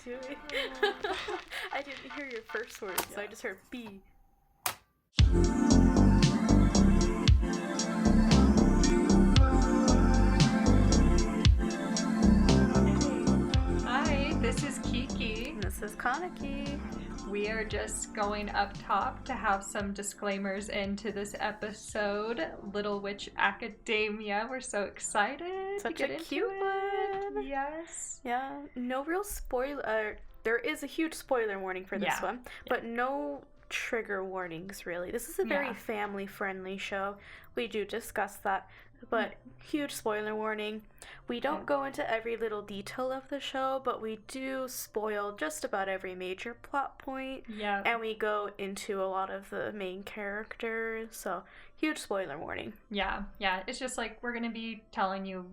doing? I didn't hear your first word, so I just heard B. Hi, this is Kiki. And this is Kaneki. We are just going up top to have some disclaimers into this episode. Little Witch Academia. We're so excited Such to get a into cute it. one. Yes. Yeah, no real spoiler. There is a huge spoiler warning for this one, but no trigger warnings, really. This is a very family-friendly show. We do discuss that, but huge spoiler warning. We don't go into every little detail of the show, but we do spoil just about every major plot point. Yeah. And we go into a lot of the main characters, so huge spoiler warning. Yeah. It's just like we're going to be telling you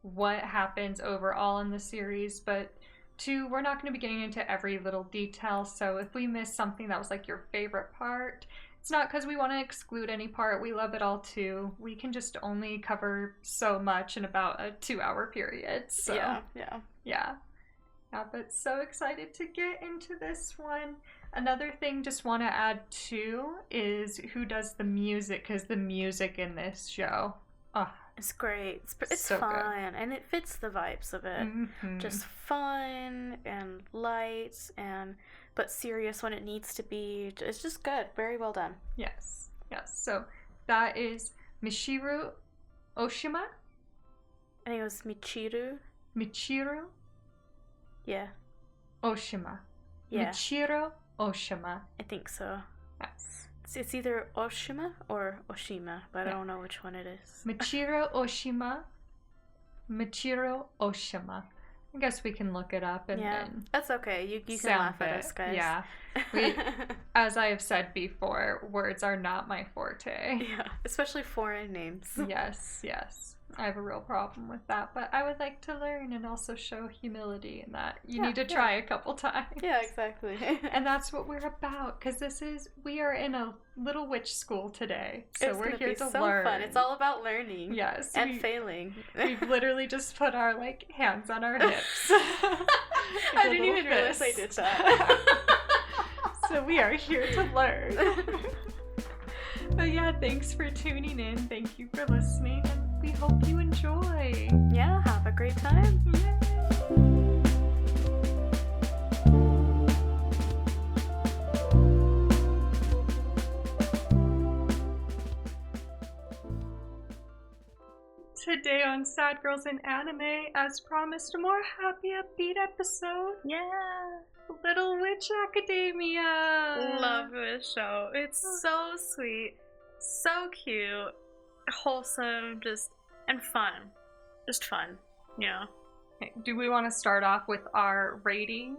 what happens overall in the series, but two, we're not going to be getting into every little detail, so if we miss something that was like your favorite part, it's not because we want to exclude any part. We love it all too. We can just only cover so much in about a 2-hour period. So Yeah, but so excited to get into this one. Another thing just want to add too is who does the music, because the music in this show, it's great. It's so fun, good. and it fits the vibes of it. Mm-hmm. Just fun and light, but serious when it needs to be. It's just good. Very well done. Yes. So that is Michiru Oshima. I think it was Michiru. Yeah. Oshima. Yeah. Michiru Oshima. I think so. Yes. It's either Oshima or Oshima, but I don't know which one it is. Michiru Oshima. I guess we can look it up and that's okay. You can laugh at us, guys. Yeah. As I have said before, words are not my forte. Yeah, especially foreign names. Yes. I have a real problem with that, but I would like to learn and also show humility in that. You need to try a couple times. Yeah, exactly. And that's what we're about, because we are in a little witch school today. So we're here to learn. Fun. It's all about learning. Yes. And failing. We've literally just put our hands on our hips. I didn't even realize I did that. So we are here to learn. But yeah, thanks for tuning in. Thank you for listening. And we hope you enjoy. Yeah, have a great time. Yay. Today on Sad Girls in Anime, as promised, a more happy, upbeat episode. Yeah. Little Witch Academia. Love this show. It's so sweet, so cute, wholesome, and fun. Just fun, yeah. Okay, do we want to start off with our rating?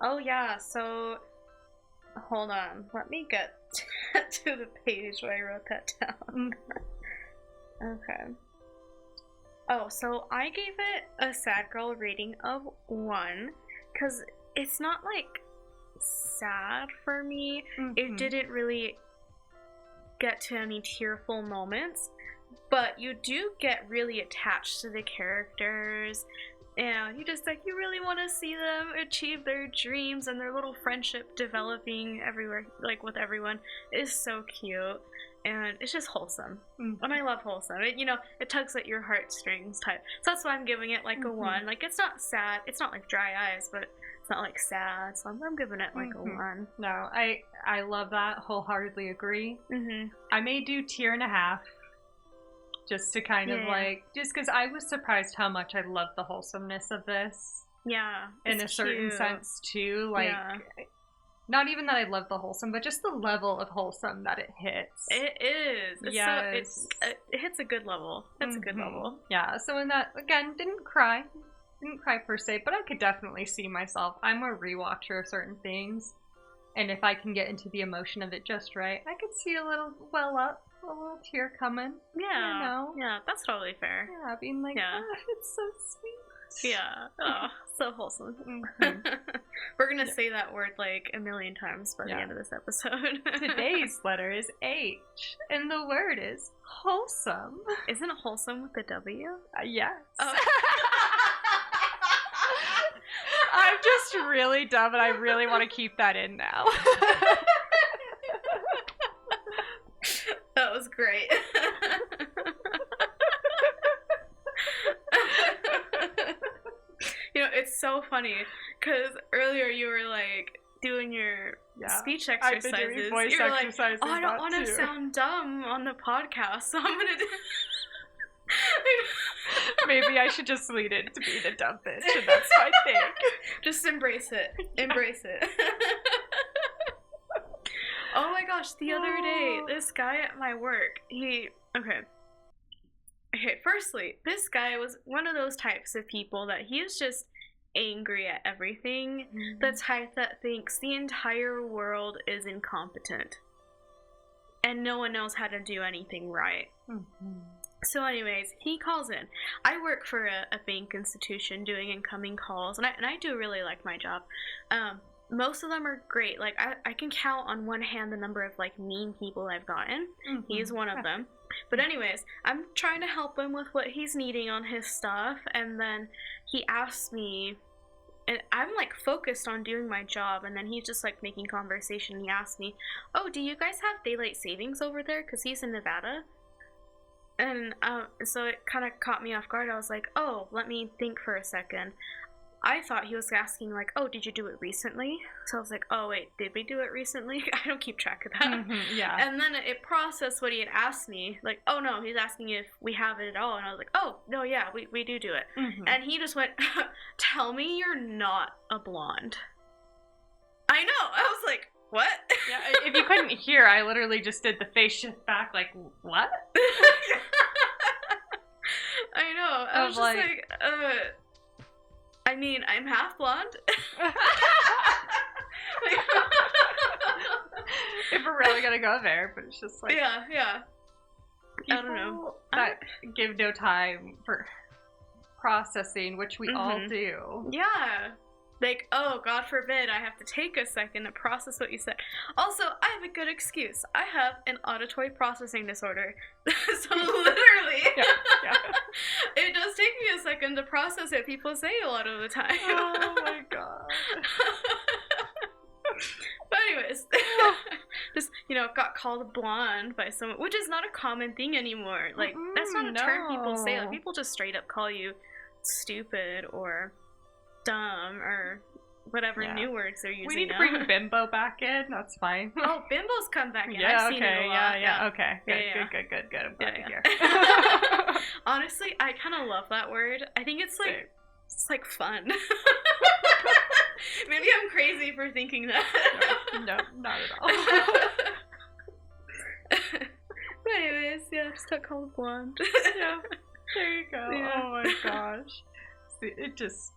Oh yeah, so hold on. Let me get to the page where I wrote that down. Okay. Oh, so I gave it a sad girl rating of 1, because it's not sad for me. Mm-hmm. It didn't really get to any tearful moments, but you do get really attached to the characters, and you really want to see them achieve their dreams, and their little friendship developing everywhere, with everyone, is so cute. And it's just wholesome. Mm-hmm. And I love wholesome. It tugs at your heartstrings type. So that's why I'm giving it a 1. It's not sad. It's not dry eyes, but it's not sad. So I'm giving it a 1. No, I love that. Wholeheartedly agree. Mm-hmm. I may do 1.5 just to kind of just because I was surprised how much I love the wholesomeness of this. Yeah. In a certain sense too. Not even that I love the wholesome, but just the level of wholesome that it hits. It is. It hits a good level. It's a good level. Yeah, so in that, again, didn't cry per se, but I could definitely see myself. I'm a rewatcher of certain things, and if I can get into the emotion of it just right, I could see a little little tear coming. Yeah. Yeah, that's totally fair. Yeah, being it's so sweet. Yeah. Oh, so wholesome. Mm-hmm. We're gonna say that word a million times by the end of this episode. Today's letter is H, and the word is wholesome. Isn't it wholesome with a W? Yes. Oh. I'm just really dumb, and I really want to keep that in now. That was great. You know, it's so funny because earlier you were like doing your speech exercises. I've been doing voice You're exercises. like, oh, I don't want to sound dumb on the podcast, so I'm gonna do. Maybe I should just lead it to be the dumb bitch, and that's my thing. Just embrace it. Embrace it. Oh my gosh, the other day, this guy at my work, Okay, firstly, this guy was one of those types of people that he is just angry at everything. Mm-hmm. The type that thinks the entire world is incompetent. And no one knows how to do anything right. Mm-hmm. So anyways, he calls in. I work for a bank institution doing incoming calls, and I do really like my job. Most of them are great. Like, I can count on one hand the number of, like, mean people I've gotten. Mm-hmm. He's one of them. But anyways, I'm trying to help him with what he's needing on his stuff, and then he asks me, and I'm, like, focused on doing my job, and then he's just, like, making conversation. He asks me, oh, do you guys have daylight savings over there? Because he's in Nevada. And so it kind of caught me off guard. I was like, oh, let me think for a second. I thought he was asking, like, oh, did you do it recently? So I was like, oh, wait, did we do it recently? I don't keep track of that. Mm-hmm, yeah. And then it processed what he had asked me. Like, oh, no, he's asking if we have it at all. And I was like, oh, no, yeah, we do it. Mm-hmm. And he just went, tell me you're not a blonde. I know. I was like, what? Yeah, if you couldn't hear, I literally just did the face shift back, like, what? I know. I was just like, I mean, I'm half blonde. If we're really gonna go there, but it's just like... Yeah. I don't know. That give no time for processing, which we all do. Yeah. Like, oh, God forbid I have to take a second to process what you said. Also, I have a good excuse. I have an auditory processing disorder. So literally, yeah. It does take me a second to process what people say a lot of the time. Oh my god. But anyways, just, got called blonde by someone, which is not a common thing anymore. Like, that's not a term people say. Like, people just straight up call you stupid or dumb or whatever new words they're using. We need to bring bimbo back in. That's fine. Oh, bimbo's come back in. Yeah, I've seen it a lot. Yeah. Okay. Good. I'm glad to hear. Honestly, I kind of love that word. I think it's like fun. Maybe I'm crazy for thinking that. No, not at all. But anyways, just got called blonde. Yeah. There you go. Yeah. Oh my gosh. See, it just...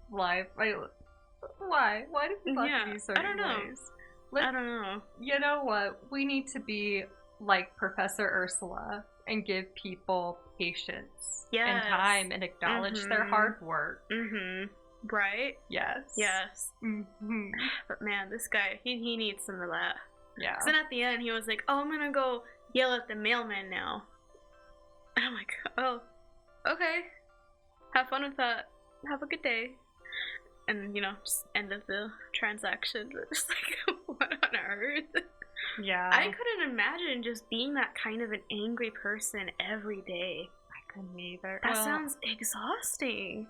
Why? Why do people have to be certain ways? I don't know. You know what? We need to be like Professor Ursula and give people patience and time and acknowledge their hard work. Mm-hmm. Right? Yes. Mm-hmm. But man, this guy, he needs some of that. Yeah. Because then at the end, he was like, oh, I'm gonna go yell at the mailman now. And I'm like, oh, okay. Have fun with that. Have a good day. And, just end of the transaction. But just like, what on earth? Yeah. I couldn't imagine just being that kind of an angry person every day. I couldn't either. That sounds exhausting.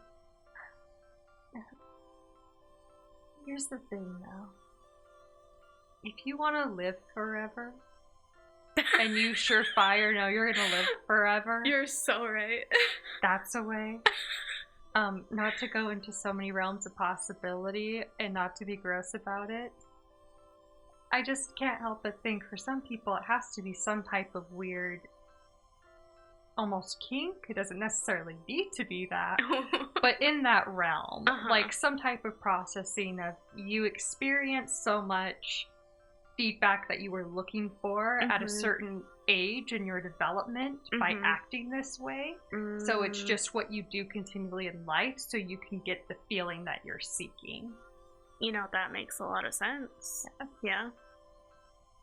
Here's the thing, though. If you want to live forever, and you surefire know you're going to live forever. You're so right. That's a way. Not to go into so many realms of possibility and not to be gross about it. I just can't help but think for some people it has to be some type of weird, almost kink. It doesn't necessarily need to be that, but in that realm, like some type of processing of you experience so much feedback that you were looking for at a certain age in your development by acting this way. So it's just what you do continually in life so you can get the feeling that you're seeking. That makes a lot of sense. Yeah.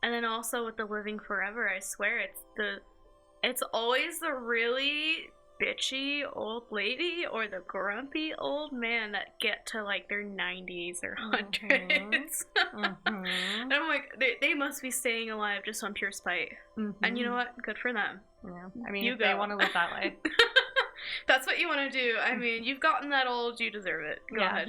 And then also with the living forever, I swear it's always the really bitchy old lady or the grumpy old man that get to like their 90s or 100s. And I'm like, they must be staying alive just on pure spite. And you know what? Good for them. Yeah. I mean, if they want to live that life. That's what you want to do. I mean, you've gotten that old, you deserve it. Go ahead.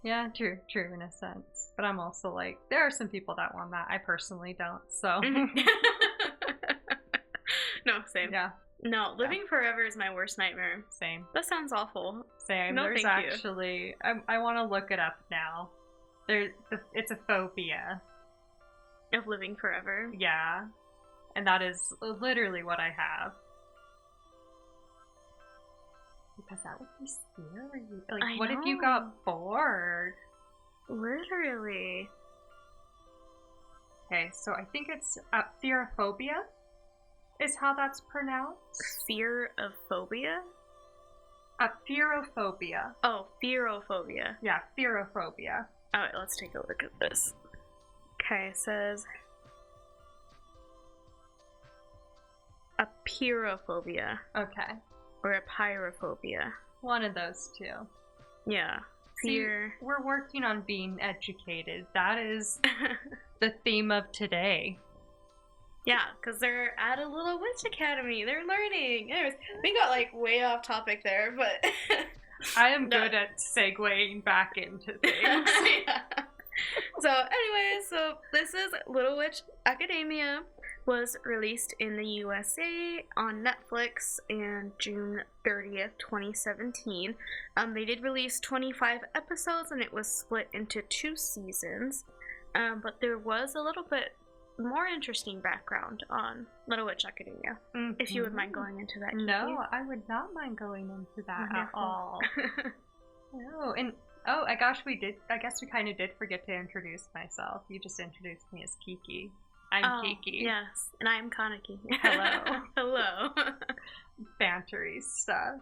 Yeah, true in a sense. But I'm also like, there are some people that want that. I personally don't, so. No, same. Yeah. No, living forever is my worst nightmare. Same. That sounds awful. Same. No, There's thank actually, I want to look it up now. It's a phobia. Of living forever? Yeah. And that is literally what I have. Because that would be scary. Like, what if you got bored? Literally. Okay, so I think it's fearophobia is how that's pronounced. Fear of phobia? Fearophobia. Oh, fearophobia. Yeah, fearophobia. Alright, let's take a look at this. Okay, it says a pyrophobia. Okay. Or a pyrophobia. One of those two. Yeah. Fear. See, we're working on being educated. That is the theme of today. Yeah, because they're at a little witch academy. They're learning. Anyways, we got like way off topic there, but I am good at segueing back into things. Yeah. So anyways, so this is Little Witch Academia. Was released in the USA on Netflix in June 30th, 2017. They did release 25 episodes and it was split into 2 seasons. But there was a little bit more interesting background on Little Witch Academia. If you would mind going into that. No, I would not mind going into that at all. No, and I guess we kind of did forget to introduce myself. You just introduced me as Kiki. I'm Kiki. Yes, and I'm Kaneki. Hello. Hello. Bantery stuff.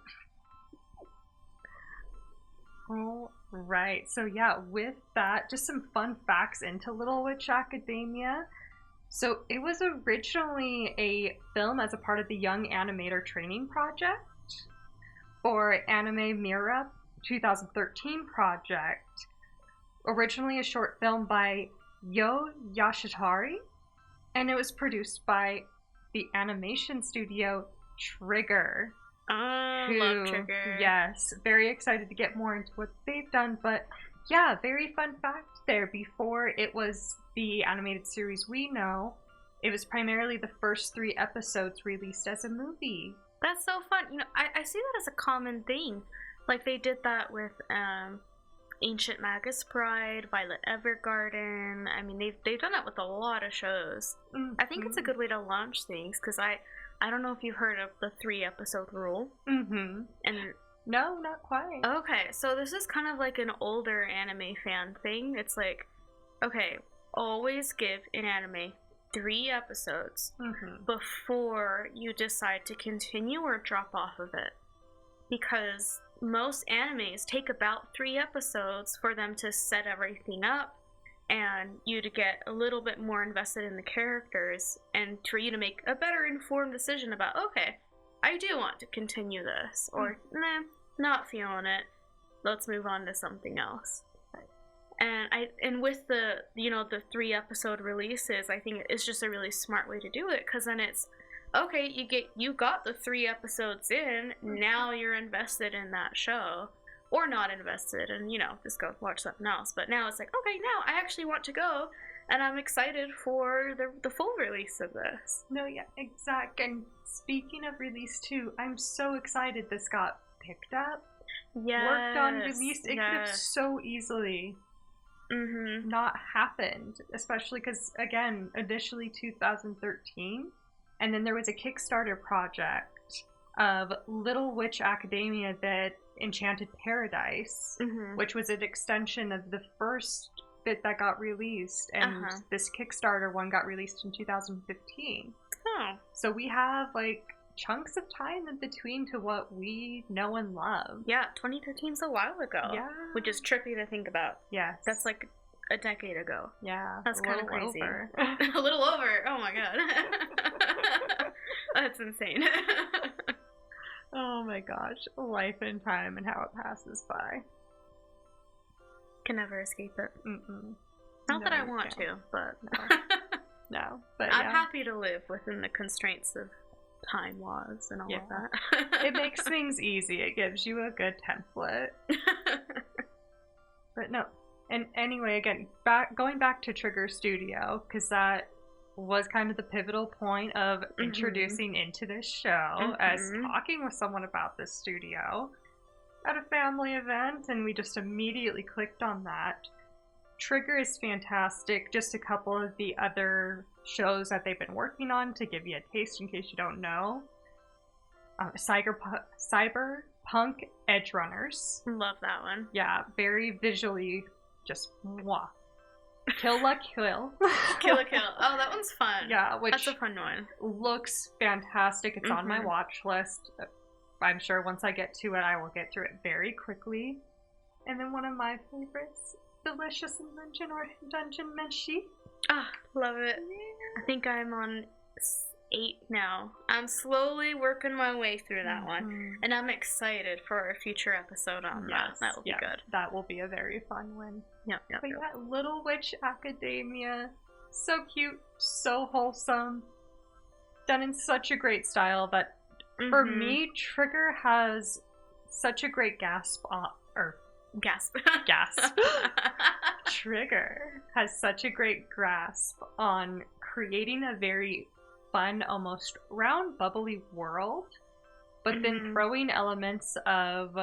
All right. So yeah, with that, just some fun facts into Little Witch Academia. So it was originally a film as a part of the Young Animator Training Project or Anime Mira 2013 project. Originally a short film by Yo Yashitari. And it was produced by the animation studio Trigger. Love Trigger. Yes, very excited to get more into what they've done. But yeah, very fun fact there. Before it was the animated series we know, it was primarily the first 3 episodes released as a movie. That's so fun. You know, I see that as a common thing. Like they did that with Ancient Magus Bride, Violet Evergarden. I mean, they've done that with a lot of shows. I think it's a good way to launch things because I don't know if you've heard of the 3-episode rule. And no, not quite. Okay, so this is kind of like an older anime fan thing. It's like, okay, always give an anime 3 episodes before you decide to continue or drop off of it, because most animes take about 3 episodes for them to set everything up and you to get a little bit more invested in the characters and for you to make a better informed decision about, okay, I do want to continue this, or nah, not feeling it, let's move on to something else. And with the 3-episode releases, I think it's just a really smart way to do it, because then it's okay, you got the 3 episodes in, now you're invested in that show. Or not invested and, just go watch something else. But now it's like, okay, now I actually want to go, and I'm excited for the full release of this. No, yeah, exact. And speaking of release too, I'm so excited this got picked up. Yes. Worked on, released. It could have so easily not happened. Especially because, again, initially 2013. And then there was a Kickstarter project of Little Witch Academia that Enchanted Paradise, which was an extension of the first bit that got released, and this Kickstarter one got released in 2015. So we have like chunks of time in between to what we know and love. Yeah, 2013's a while ago. Yeah. Which is trippy to think about. Yes. That's like a decade ago. Yeah. That's kind of crazy. Over. A little over. Oh my god. That's insane. my gosh, life and time and how it passes by. Can never escape it. Mm-mm. Not that No, I you want can't. to, but No, but I'm yeah. happy to live within the constraints of time laws and all of that. It makes things easy. It gives you a good template. But no. And anyway, again, going back to Trigger Studio, because that was kind of the pivotal point of introducing into this show, as talking with someone about this studio at a family event, and we just immediately clicked on that. Trigger is fantastic. Just a couple of the other shows that they've been working on to give you a taste in case you don't know. Cyberpunk Edge Runners. Love that one. Yeah, very visually just mwah. Kill la Kill. Kill la Kill. Oh, that one's fun. Yeah, which that's a fun one. Looks fantastic. It's on my watch list. I'm sure once I get to it, I will get through it very quickly. And then one of my favorites, Delicious Invention or Dungeon Meshi. Ah, love it. I think I'm on 8 now. I'm slowly working my way through that one, and I'm excited for a future episode on that. That will be good. That will be a very fun one. Yep. But yeah, Little Witch Academia, so cute, so wholesome, done in such a great style that for me, Trigger has such a great gasp. Trigger has such a great grasp on creating a very fun, almost round, bubbly world, but then throwing elements of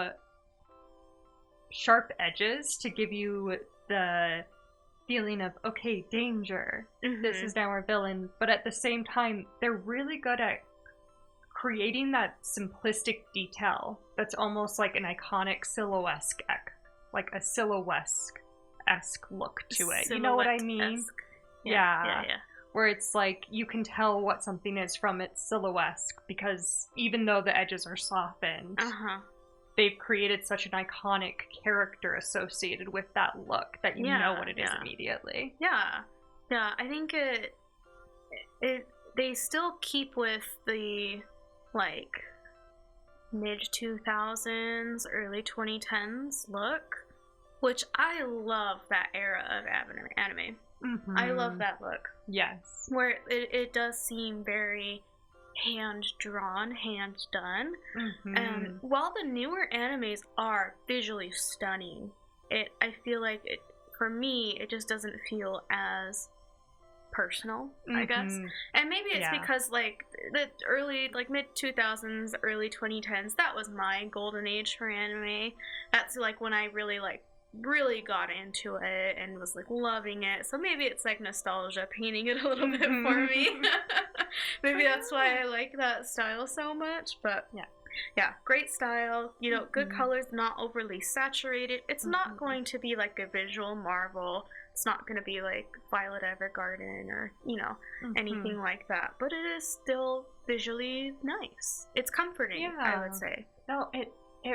sharp edges to give you the feeling of, okay, danger, this is now our villain, but at the same time, they're really good at creating that simplistic detail that's almost like an iconic silhouette-esque, like a silhouette-esque look to it. You know what I mean? Yeah. Where it's like, you can tell what something is from its silhouette, because even though the edges are softened, they've created such an iconic character associated with that look that you know what it is immediately. Yeah, I think they still keep with the, like, mid-2000s, early 2010s look, which I love that era of anime. I love that look. Yes. Where it does seem very hand-drawn, hand-done. And while the newer animes are visually stunning, I feel like, for me, it just doesn't feel as personal, I guess. And maybe it's because, like, the early, like, mid-2000s, early 2010s, that was my golden age for anime. That's, like, when I really got into it and was, like, loving it. So maybe it's, like, nostalgia painting it a little bit for me. Maybe that's why I like that style so much. But yeah, great style, you know, good colors, not overly saturated. It's not going to be like a visual marvel. It's not going to be like Violet Evergarden or, you know, anything like that. But it is still visually nice. It's comforting, I would say. No, it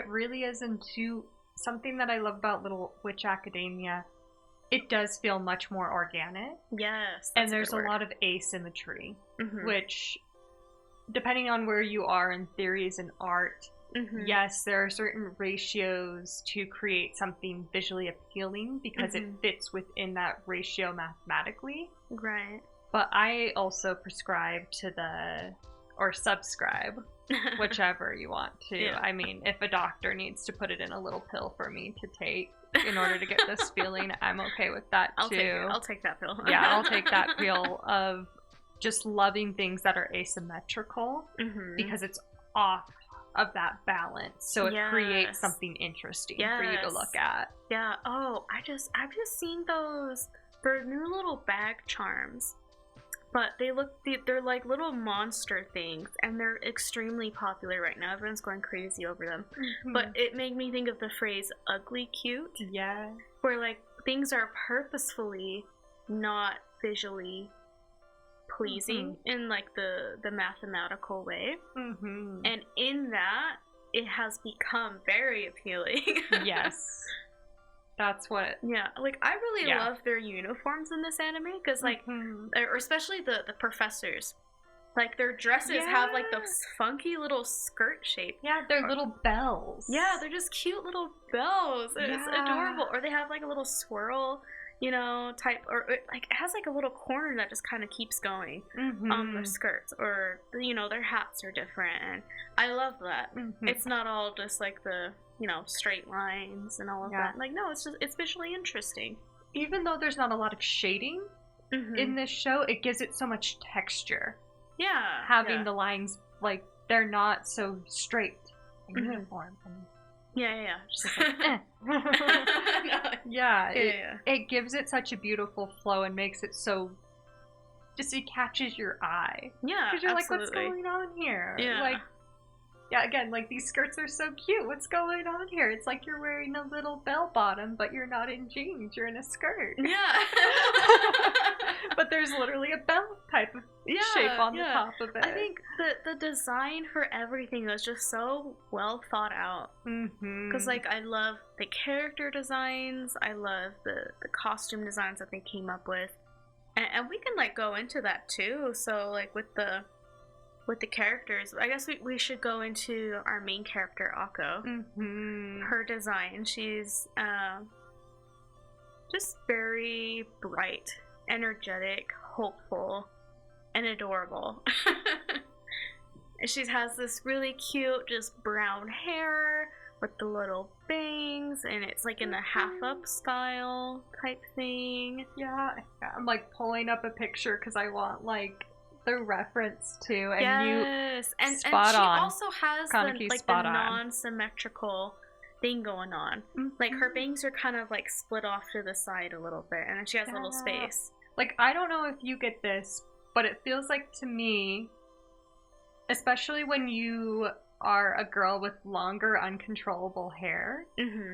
really is. Into something that I love about Little Witch Academia, it does feel much more organic. Yes. And there's a lot of asymmetry, which, depending on where you are in theories and art, yes, there are certain ratios to create something visually appealing because it fits within that ratio mathematically. Right. But I also subscribe, whichever you want to. Yeah. I mean, if a doctor needs to put it in a little pill for me to take in order to get this feeling, I'm okay with that too. I'll take that pill. Yeah, I'll take that pill of just loving things that are asymmetrical because it's off of that balance, so it creates something interesting for you to look at. Yeah. Oh, I've just seen those. They're new little bag charms, but they're like little monster things, and they're extremely popular right now. Everyone's going crazy over them. But it made me think of the phrase "ugly cute." Yeah. Where, like, things are purposefully not visually pleasing in, like, the mathematical way. And in that, it has become very appealing. Yes. That's what... Yeah, like, I really love their uniforms in this anime, because, like, or especially the professors. Like, their dresses have, like, the funky little skirt shape. Yeah, they're little bells. Yeah, they're just cute little bells. It's adorable. Or they have, like, a little swirl, you know, type, or like, it has, like, a little corner that just kind of keeps going on their skirts. Or, you know, their hats are different. And I love that. It's not all just, like, the, you know, straight lines and all of that. Like, no, it's visually interesting. Even though there's not a lot of shading in this show, it gives it so much texture. Yeah. Having the lines, like, they're not so straight and uniform. And Just like, it gives it such a beautiful flow and makes it so, just, it catches your eye. Yeah, because you're like, what's going on here? Like, again, like, these skirts are so cute. What's going on here? It's like you're wearing a little bell bottom, but you're not in jeans. You're in a skirt. Yeah. But there's literally a bell type of shape on the top of it. I think the design for everything was just so well thought out. Because, like, I love the character designs. I love the costume designs that they came up with. And we can, like, go into that, too. So, like, with the characters, I guess we should go into our main character, Akko. Her design, she's just very bright, energetic, hopeful, and adorable. She has this really cute, just brown hair with the little bangs, and it's like in the half-up style type thing. Yeah, I'm like pulling up a picture because I want, like, the reference to, and and she also has the non-symmetrical thing going on. Like, her bangs are kind of like split off to the side a little bit, and she has a little space. Like, I don't know if you get this, but it feels like to me, especially when you are a girl with longer, uncontrollable hair,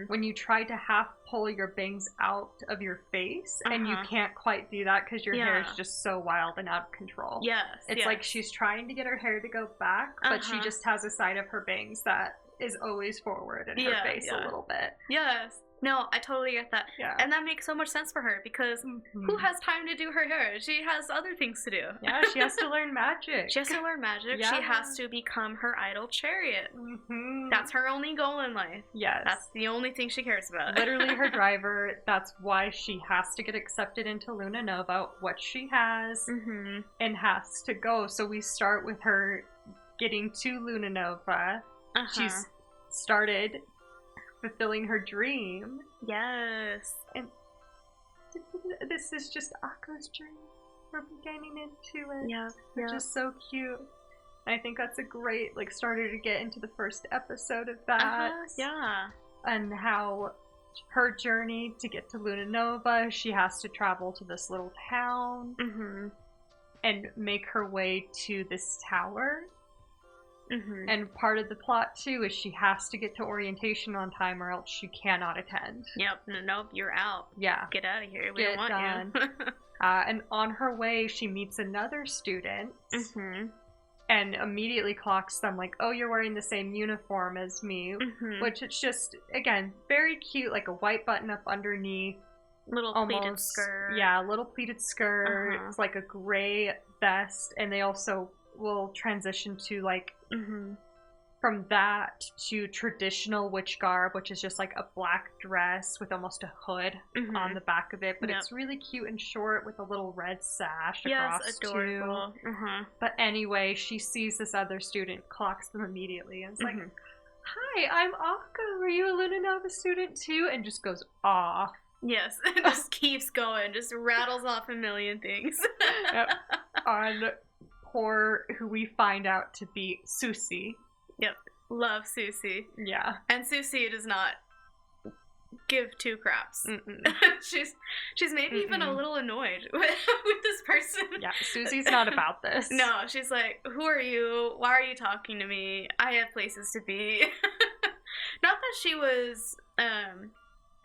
when you try to half pull your bangs out of your face, and you can't quite do that because your hair is just so wild and out of control. It's like she's trying to get her hair to go back, but she just has a side of her bangs that is always forward in her face a little bit. No, I totally get that. And that makes so much sense for her, because who has time to do her hair? She has other things to do. She has to learn magic. She has to learn magic. She has to become her idol Chariot. That's her only goal in life. That's the only thing she cares about. Literally her driver. That's why she has to get accepted into Luna Nova, what she has, and has to go. So we start with her getting to Luna Nova. She's started fulfilling her dream. And this is just Akko's dream. We're getting into it. Which is so cute. And I think that's a great, like, starter to get into the first episode of that. And how her journey to get to Luna Nova, she has to travel to this little town and make her way to this tower. And part of the plot too is she has to get to orientation on time, or else she cannot attend. Nope, you're out. Get out of here. We don't want you. And on her way, she meets another student, and immediately clocks them, like, oh, you're wearing the same uniform as me, which it's just, again, very cute, like a white button up underneath, little pleated skirt. Little pleated skirt. It's like a gray vest, and they also will transition to, like, from that to traditional witch garb, which is just like a black dress with almost a hood on the back of it, but it's really cute and short with a little red sash across adorable. But anyway, she sees this other student, clocks them immediately, and it's like, hi, I'm Akko, are you a Luna Nova student too? And just goes off. It just keeps going, just rattles off a million things. On poor, who we find out to be Susie. Love Susie. And Susie does not give two craps. She's maybe even a little annoyed with this person. Susie's not about this. No, she's like, who are you? Why are you talking to me? I have places to be. Not that she was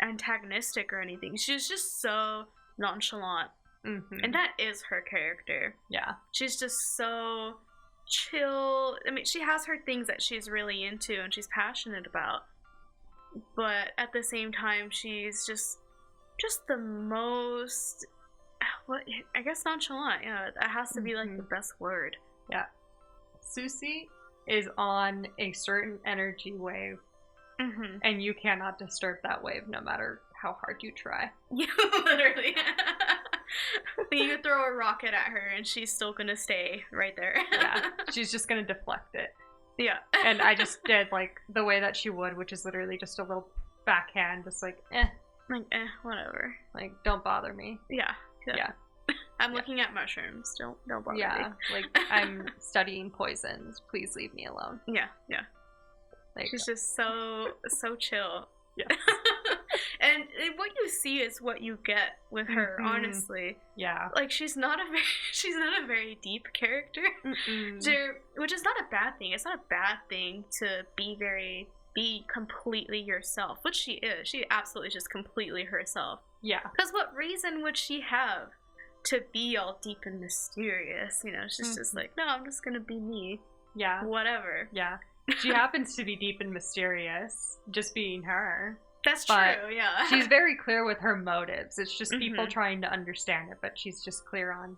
antagonistic or anything. She was just so nonchalant. And that is her character. She's just so chill. I mean, she has her things that she's really into and she's passionate about, but at the same time, she's just the most, what, I guess, nonchalant. That has to be like the best word. Yeah. Susie is on a certain energy wave, and you cannot disturb that wave no matter how hard you try. Yeah, literally. You could throw a rocket at her and she's still gonna stay right there. Yeah, she's just gonna deflect it. Yeah. And I just did, like, the way that she would, which is literally just a little backhand, just like, Like, whatever. Like, don't bother me. Yeah. Yeah. I'm looking at mushrooms. Don't bother me. Yeah, like, I'm studying poisons. Please leave me alone. Yeah. Like, She's just so chill. Yeah. And what you see is what you get with her, honestly. Yeah. Like, she's not a very deep character. Which is not a bad thing. It's not a bad thing to be completely yourself, which she is. She absolutely is just completely herself. Yeah. Because what reason would she have to be all deep and mysterious? You know, she's just like, no, I'm just gonna be me. Yeah. Whatever. Yeah. She happens to be deep and mysterious, just being her. That's but true, yeah. She's very clear with her motives. It's just people trying to understand it, but she's just clear on,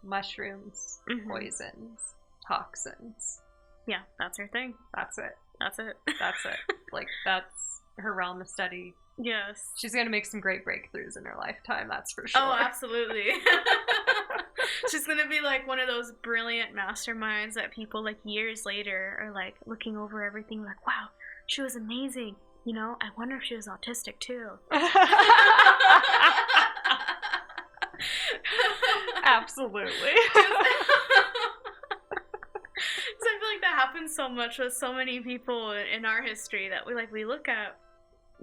mushrooms, poisons, toxins. Yeah, that's her thing. That's it. That's it. That's it. Like, that's her realm of study. Yes. She's gonna make some great breakthroughs in her lifetime, that's for sure. Oh, absolutely. She's gonna be like one of those brilliant masterminds that people like years later are like looking over everything like, wow, she was amazing. You know, I wonder if she was autistic too. Absolutely. So I feel like that happens so much with so many people in our history that we look at,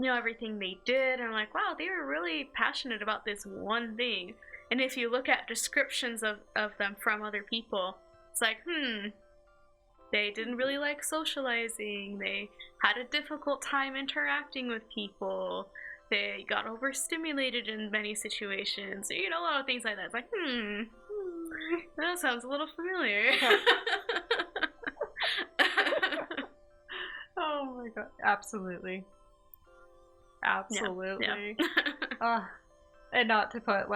everything they did and we're like, wow, they were really passionate about this one thing. And if you look at descriptions of them from other people, it's like, they didn't really like socializing. They had a difficult time interacting with people. They got overstimulated in many situations. A lot of things like that. It's like, that sounds a little familiar. Oh my god. Absolutely. Absolutely. Yeah. And not to put,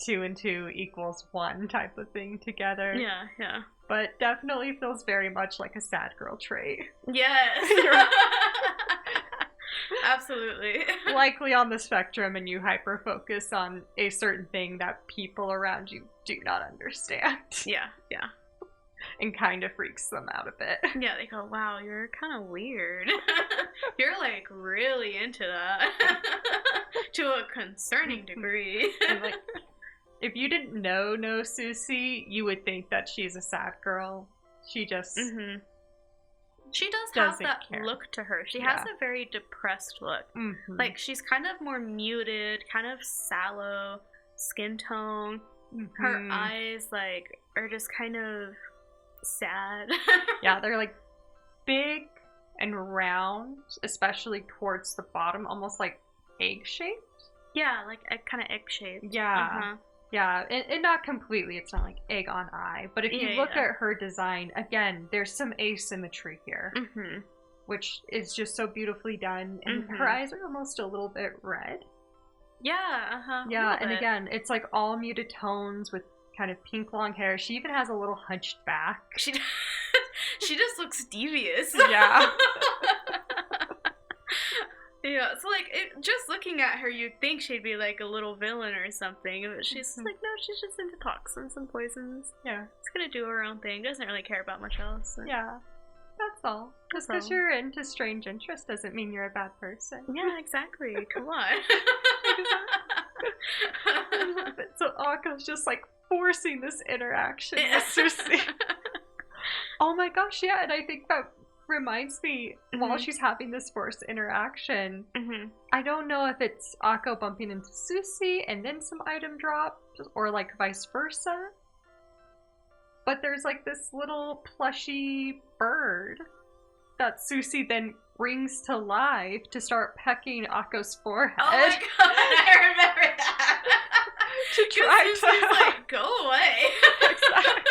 2 and 2 equals 1 type of thing together. Yeah. But definitely feels very much like a sad girl trait. Yes. Absolutely. Likely on the spectrum, and you hyper focus on a certain thing that people around you do not understand. Yeah. And kind of freaks them out a bit. Yeah, they go, wow, you're kind of weird. You're really into that. To a concerning degree. And if you didn't know Susie, you would think that she's a sad girl. She just she does have that care. Look to her. She has a very depressed look. She's kind of more muted, kind of sallow skin tone. Her eyes are just kind of sad. Yeah, they're big and round, especially towards the bottom, almost like egg shaped. Yeah, kind of egg shaped. Yeah. Yeah, and not completely. It's not like egg on eye. But if you look at her design, again, there's some asymmetry here, which is just so beautifully done. And her eyes are almost a little bit red. Yeah, Yeah, and again, it's all muted tones with kind of pink long hair. She even has a little hunched back. She just looks devious. Yeah. Yeah, so just looking at her, you'd think she'd be a little villain or something, but she's no, she's just into toxins and poisons. Yeah. She's gonna do her own thing, doesn't really care about much else. So. Yeah. That's all. Just because you're into strange interest doesn't mean you're a bad person. Yeah, exactly. Come on. So Akko's just forcing this interaction with Susie. Oh my gosh, yeah, and I think that reminds me, while she's having this forced interaction, I don't know if it's Akko bumping into Susie and then some item drop, or vice versa, but there's this little plushy bird that Susie then brings to life to start pecking Akko's forehead. Oh my god, I remember that! To try to go away. Exactly.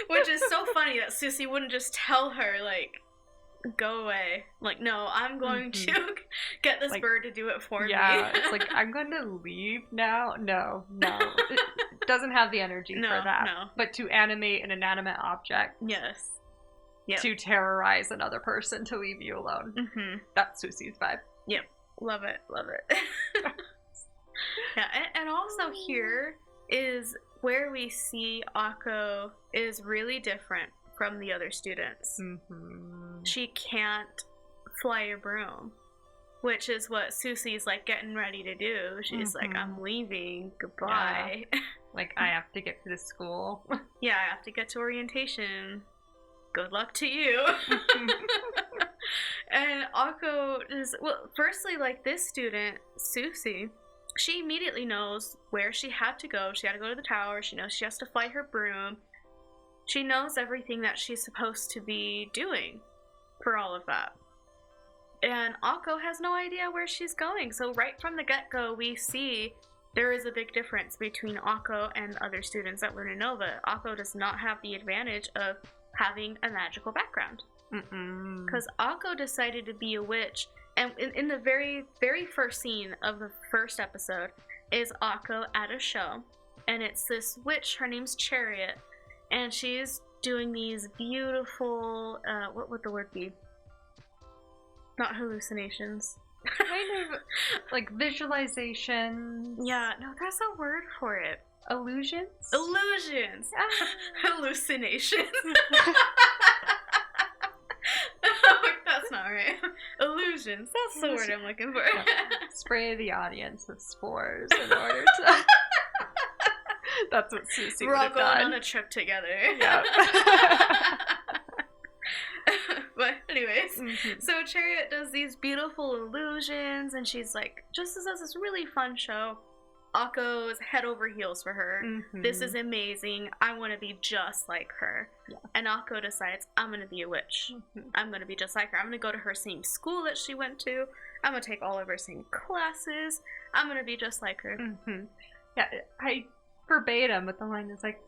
Which is so funny that Susie wouldn't just tell her, go away. No, I'm going to Get this like, bird to do it for me. Yeah, it's like, I'm going to leave now? No. It doesn't have the energy for that. No. But to animate an inanimate object. Yes. Yep. To terrorize another person to leave you alone. That's Susie's vibe. Yep. Love it. Yeah, and also here is where we see Akko is really different from the other students. She can't fly a broom, which is what Susie's like getting ready to do. She's like, I'm leaving. Goodbye. Yeah. Like, I have to get to the school. Yeah, I have to get to orientation. Good luck to you. And Akko is, well, firstly, like this student, Susie, she immediately knows where she had to go. She had to go to the tower. She knows she has to fly her broom. She knows everything that she's supposed to be doing for all of that. And Akko has no idea where she's going. So right from the get-go, we see there is a big difference between Akko and other students at Luna Nova. Akko does not have the advantage of having a magical background. Because Akko decided to be a witch. And in the very, very first scene of the first episode is Akko at a show. And it's this witch, her name's Chariot. And she's doing these beautiful, what would the word be? Not hallucinations. Kind of like visualization. Yeah, no, there's a word for it. Illusions? Illusions! Hallucinations. That's not right. Illusions. That's the word I'm looking for. Yeah. Spray the audience with spores in order to... That's what Susie We're would all have going done. on a trip together. Yeah. But anyways, so Chariot does these beautiful illusions, and she's like, just as this really fun show. Akko's head over heels for her. This is amazing. I want to be just like her. Yeah. And Akko decides, I'm going to be a witch. I'm going to be just like her. I'm going to go to her same school that she went to. I'm going to take all of her same classes. I'm going to be just like her. Yeah, I verbatim, but the line is like,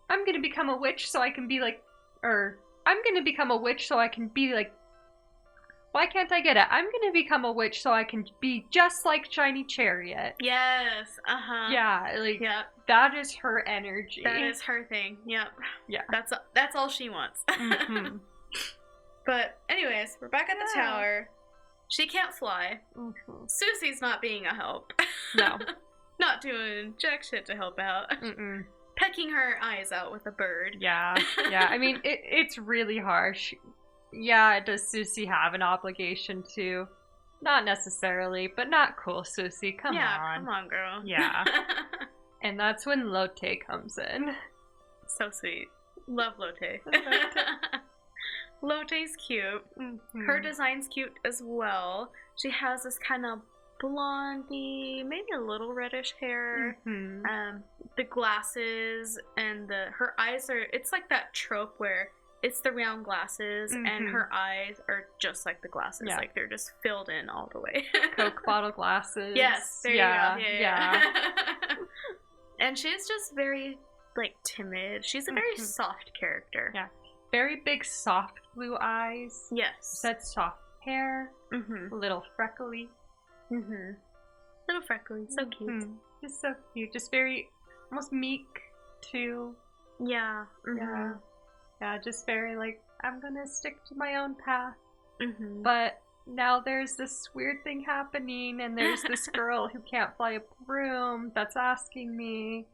I'm going to become a witch so I can be like, or I'm going to become a witch so I can be like, why can't I get it? I'm going to become a witch so I can be just like Shiny Chariot. Yes, Yeah, like, that is her energy. That is her thing, yep. Yeah. That's all she wants. But anyways, we're back at the tower. She can't fly. Susie's not being a help. No. Not doing jack shit to help out. Pecking her eyes out with a bird. Yeah. I mean, it's really harsh. Yeah, does Susie have an obligation to? Not necessarily, but not cool, Susie. Come on. Yeah, come on, girl. Yeah. And that's when Lotte comes in. So sweet. Love Lotte. Lotte's cute. Her design's cute as well. She has this kind of blondie, maybe a little reddish hair. The glasses and her eyes are, it's like that trope where it's the round glasses and her eyes are just like the glasses. Yeah. Like they're just filled in all the way. Coke bottle glasses. Yes, there you go. Yeah. And she's just very like timid. She's a very soft character. Yeah. Very big soft blue eyes. Yes. Said soft hair. A little freckly. Little freckly. So cute. Just so cute. Just very almost meek too. Yeah. Yeah, just very like, I'm gonna stick to my own path. But now there's this weird thing happening, and there's this girl who can't fly a broom that's asking me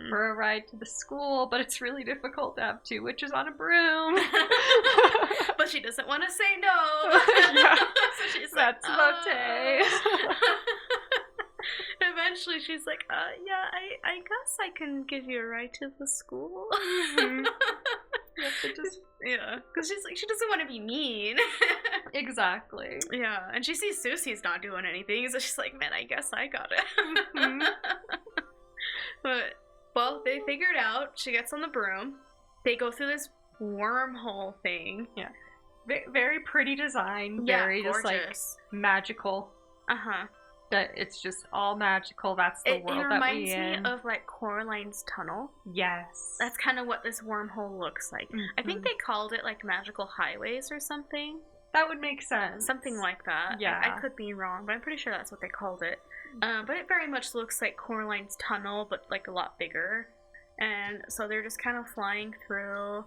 for a ride to the school, but it's really difficult to have two witches on a broom. But she doesn't want to say no. Yeah. So she's that's like, Lotte. Eventually she's like, yeah, I guess I can give you a ride to the school. Because she's like, she doesn't want to be mean. Exactly. Yeah, and she sees Susie's not doing anything, so she's like, man, I guess I got it. But, well, they figure it out. She gets on the broom. They go through this wormhole thing. Yeah. Very pretty design. Yeah, very gorgeous. Just like magical. That it's just all magical. That's the world that we in. It reminds me of like Coraline's tunnel. Yes. That's kind of what this wormhole looks like. I think they called it like magical highways or something. That would make sense. Something like that. Yeah. I could be wrong, but I'm pretty sure that's what they called it. But it very much looks like Coraline's tunnel, but like a lot bigger. And so they're just kind of flying through,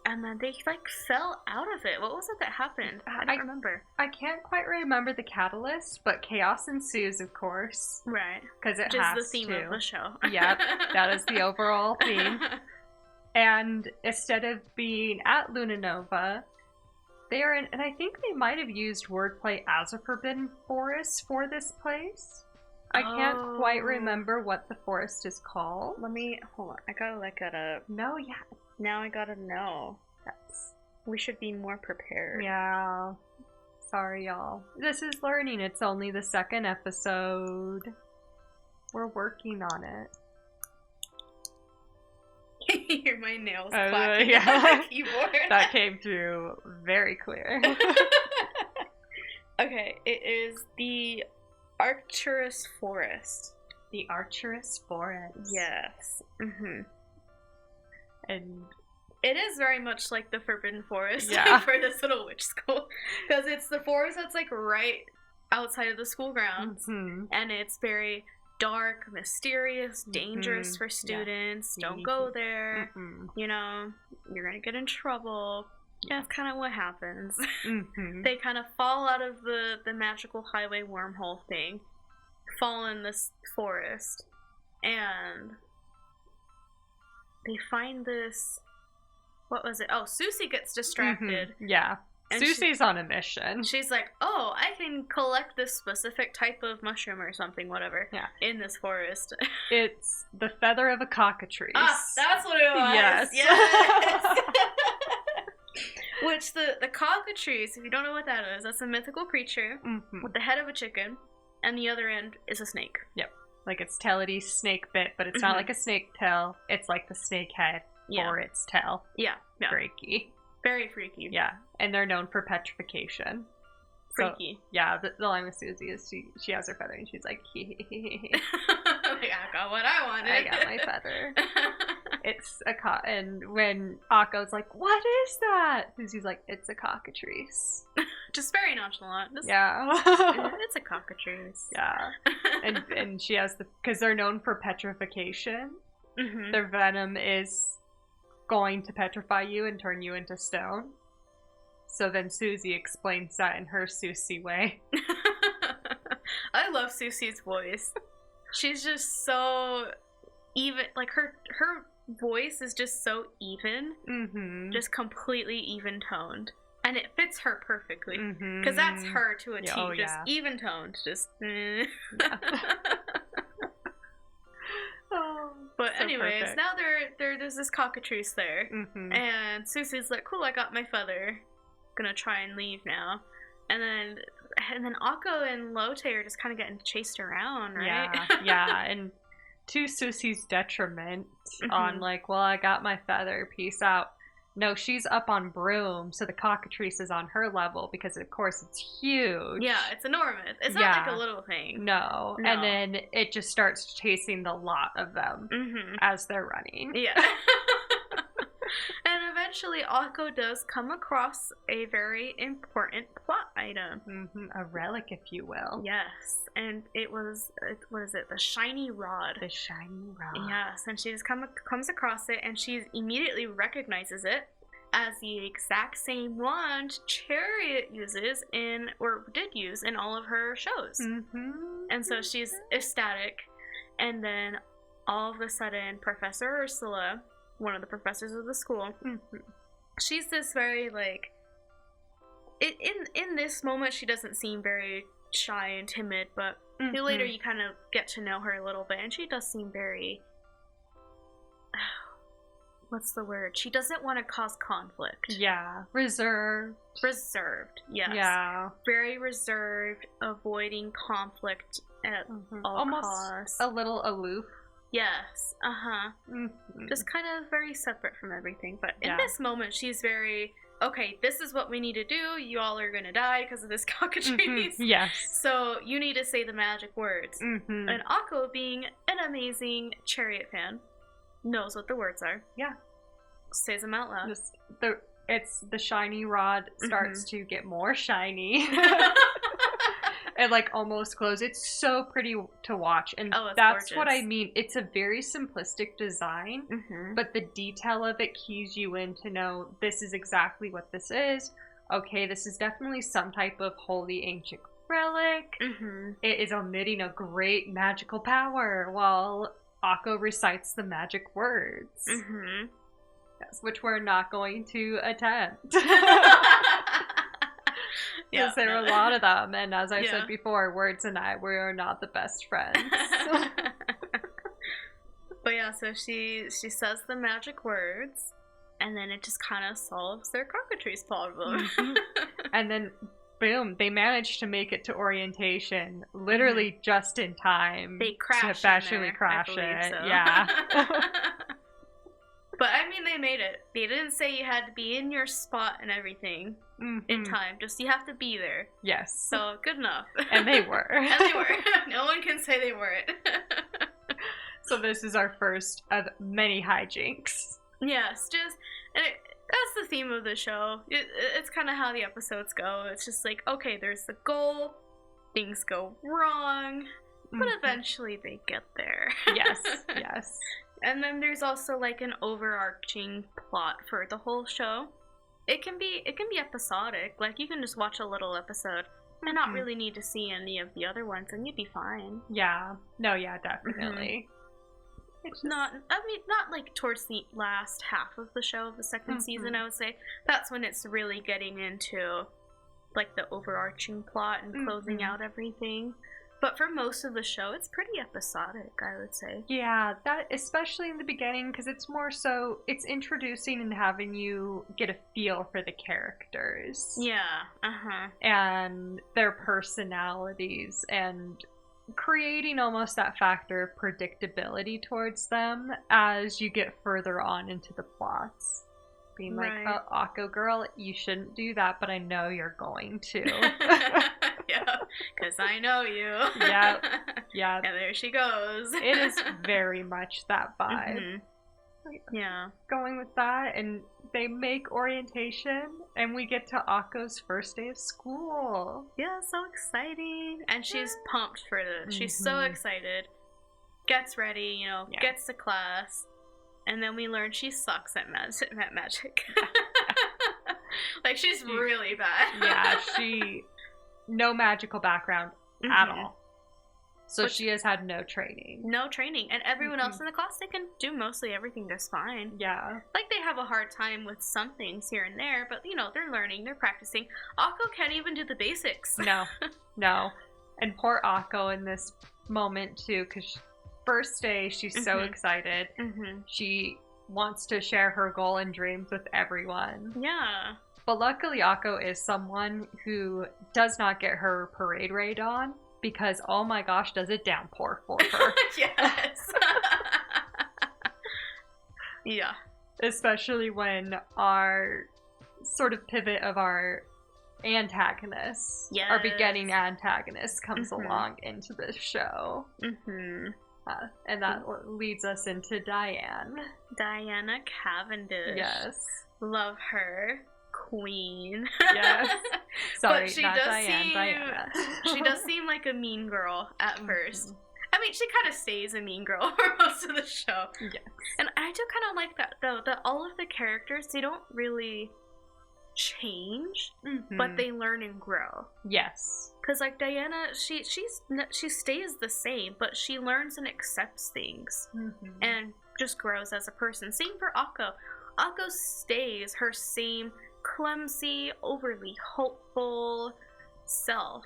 and then they like fell out of it. What was it that happened? I don't remember. I can't quite remember the catalyst, but chaos ensues, of course. Right. Because it Which has is the theme of the show. Yep, that is the overall theme. And instead of being at Luna Nova, they are in, and I think they might have used wordplay as a forbidden forest for this place. I can't quite remember what the forest is called. Hold on. I gotta look it up. No, yeah. Now I gotta know. We should be more prepared. Yeah. Sorry, y'all. This is learning. It's only the 2nd episode. We're working on it. Hear my nails clacking yeah. on the keyboard. That came through very clear. Okay, it is the Arcturus Forest. The Arcturus Forest. Yes. Mm-hmm. And it is very much like the Forbidden Forest for this little witch school. Because it's the forest that's like right outside of the school grounds. Mm-hmm. And it's very dark, mysterious, dangerous for students. Yeah. Don't go there. Mm-hmm. You know, you're gonna get in trouble. Yeah, that's kind of what happens. Mm-hmm. They kind of fall out of the magical highway wormhole thing, fall in this forest, and they find this. What was it? Oh, Susie gets distracted. Mm-hmm. Yeah. And Susie's on a mission. She's like, oh, I can collect this specific type of mushroom or something, whatever, in this forest. It's the feather of a cockatrice. Ah, that's what it was. Yes. Which the cockatrice, if you don't know what that is, that's a mythical creature with the head of a chicken, and the other end is a snake. Yep. Like its taility snake bit, but it's not like a snake tail. It's like the snake head for its tail. Yeah. Freaky. Very freaky. Yeah. And they're known for petrification. Freaky. So, yeah, the line with Susie is she has her feather and she's like, I got what I wanted. I got my feather. It's a and when Akko's like, what is that? Susie's like, it's a cockatrice. Just very nonchalant. It's a cockatrice. Yeah. And she has because they're known for petrification. Mm-hmm. Their venom is going to petrify you and turn you into stone. So then Susie explains that in her Susie way. I love Susie's voice. She's just so even, like her voice is just so even, just completely even toned, and it fits her perfectly because that's her to a T. Just even toned, just. But so anyways, perfect. Now there's this cockatrice there, and Susie's like, "Cool, I got my feather. Gonna try and leave now." And then Akko and Lotte are just kind of getting chased around, right? Yeah, and to Susie's detriment, on like, well, I got my feather, peace out. No, she's up on Broom, so the cockatrice is on her level because, of course, it's huge. Yeah, it's enormous. It's not like a little thing. No. And then it just starts chasing the lot of them as they're running. Yeah. And eventually, Akko does come across a very important plot item. A relic, if you will. Yes. And it was, what is it? The shiny rod. The shiny rod. Yes. And she just comes across it, and she immediately recognizes it as the exact same wand Chariot uses did use in all of her shows. And so she's ecstatic. And then all of a sudden, Professor Ursula, one of the professors of the school, she's this very, like, in this moment she doesn't seem very shy and timid, but later you kind of get to know her a little bit, and she does seem very, what's the word? She doesn't want to cause conflict. Yeah. Reserved, yes. Yeah. Very reserved, avoiding conflict at all costs. A little aloof. Yes, just kind of very separate from everything. But in this moment, she's very, okay, this is what we need to do. You all are going to die because of this cockatrice. Yes. So you need to say the magic words. And Akko, being an amazing Chariot fan, knows what the words are. Yeah. Says them out loud. it's the shiny rod starts to get more shiny. And like almost close. It's so pretty to watch, and that's gorgeous. What I mean. It's a very simplistic design, but the detail of it keys you in to know this is exactly what this is. Okay, this is definitely some type of holy ancient relic. It is emitting a great magical power while Akko recites the magic words. Yes, which we're not going to attempt. Because there are a lot of them, and as I said before, Words and I, we are not the best friends. But yeah, so she says the magic words, and then it just kind of solves their cockatrice problem. And then, boom, they manage to make it to orientation, literally just in time. They crash to especially crash it. So. Yeah. But I mean, they made it. They didn't say you had to be in your spot and everything in time. Just you have to be there. Yes. So good enough. And they were. And they were. No one can say they weren't. So this is our first of many hijinks. Yes, that's the theme of the show. It's kind of how the episodes go. It's just like, okay, there's the goal. Things go wrong. But eventually they get there. Yes, yes. And then there's also like an overarching plot for the whole show. It can be episodic. Like you can just watch a little episode and not really need to see any of the other ones, and you'd be fine. Yeah. No, yeah, definitely. It's not like towards the last half of the show of the second season, I would say. That's when it's really getting into like the overarching plot and closing out everything. But for most of the show, it's pretty episodic, I would say. Yeah, that especially in the beginning, because it's more so, it's introducing and having you get a feel for the characters. Yeah, and their personalities, and creating almost that factor of predictability towards them as you get further on into the plots. Being like, oh, Akko girl, you shouldn't do that, but I know you're going to. Yeah, because I know you. Yeah. And there she goes. It is very much that vibe. Yeah. Going with that, and they make orientation, and we get to Akko's first day of school. Yeah, so exciting. And she's pumped for this. She's so excited. Gets ready, gets to class. And then we learn she sucks at magic. Like, she's really bad. Yeah, no magical background at all. So she has had no training. No training. And everyone else in the class, they can do mostly everything just fine. Yeah. Like, they have a hard time with some things here and there, but, they're learning, they're practicing. Akko can't even do the basics. No. And poor Akko in this moment, too, because first day, she's so excited. She wants to share her goal and dreams with everyone. Yeah. But luckily, Akko is someone who does not get her parade raid on, because, oh my gosh, does it downpour for her. Yes. Yeah. Especially when our sort of pivot of our antagonists, our beginning antagonist, comes along into this show. And that leads us into Diane. Diana Cavendish. Yes. Love her. Queen. Yes. Sorry, but not Diane, Diana. She does seem like a mean girl at first. I mean, she kind of stays a mean girl for most of the show. Yes. And I do kind of like that, though, that all of the characters, they don't really change, but they learn and grow. Yes. Because, like, Diana, she stays the same, but she learns and accepts things. And just grows as a person. Same for Akko. Akko stays her same clumsy, overly hopeful self.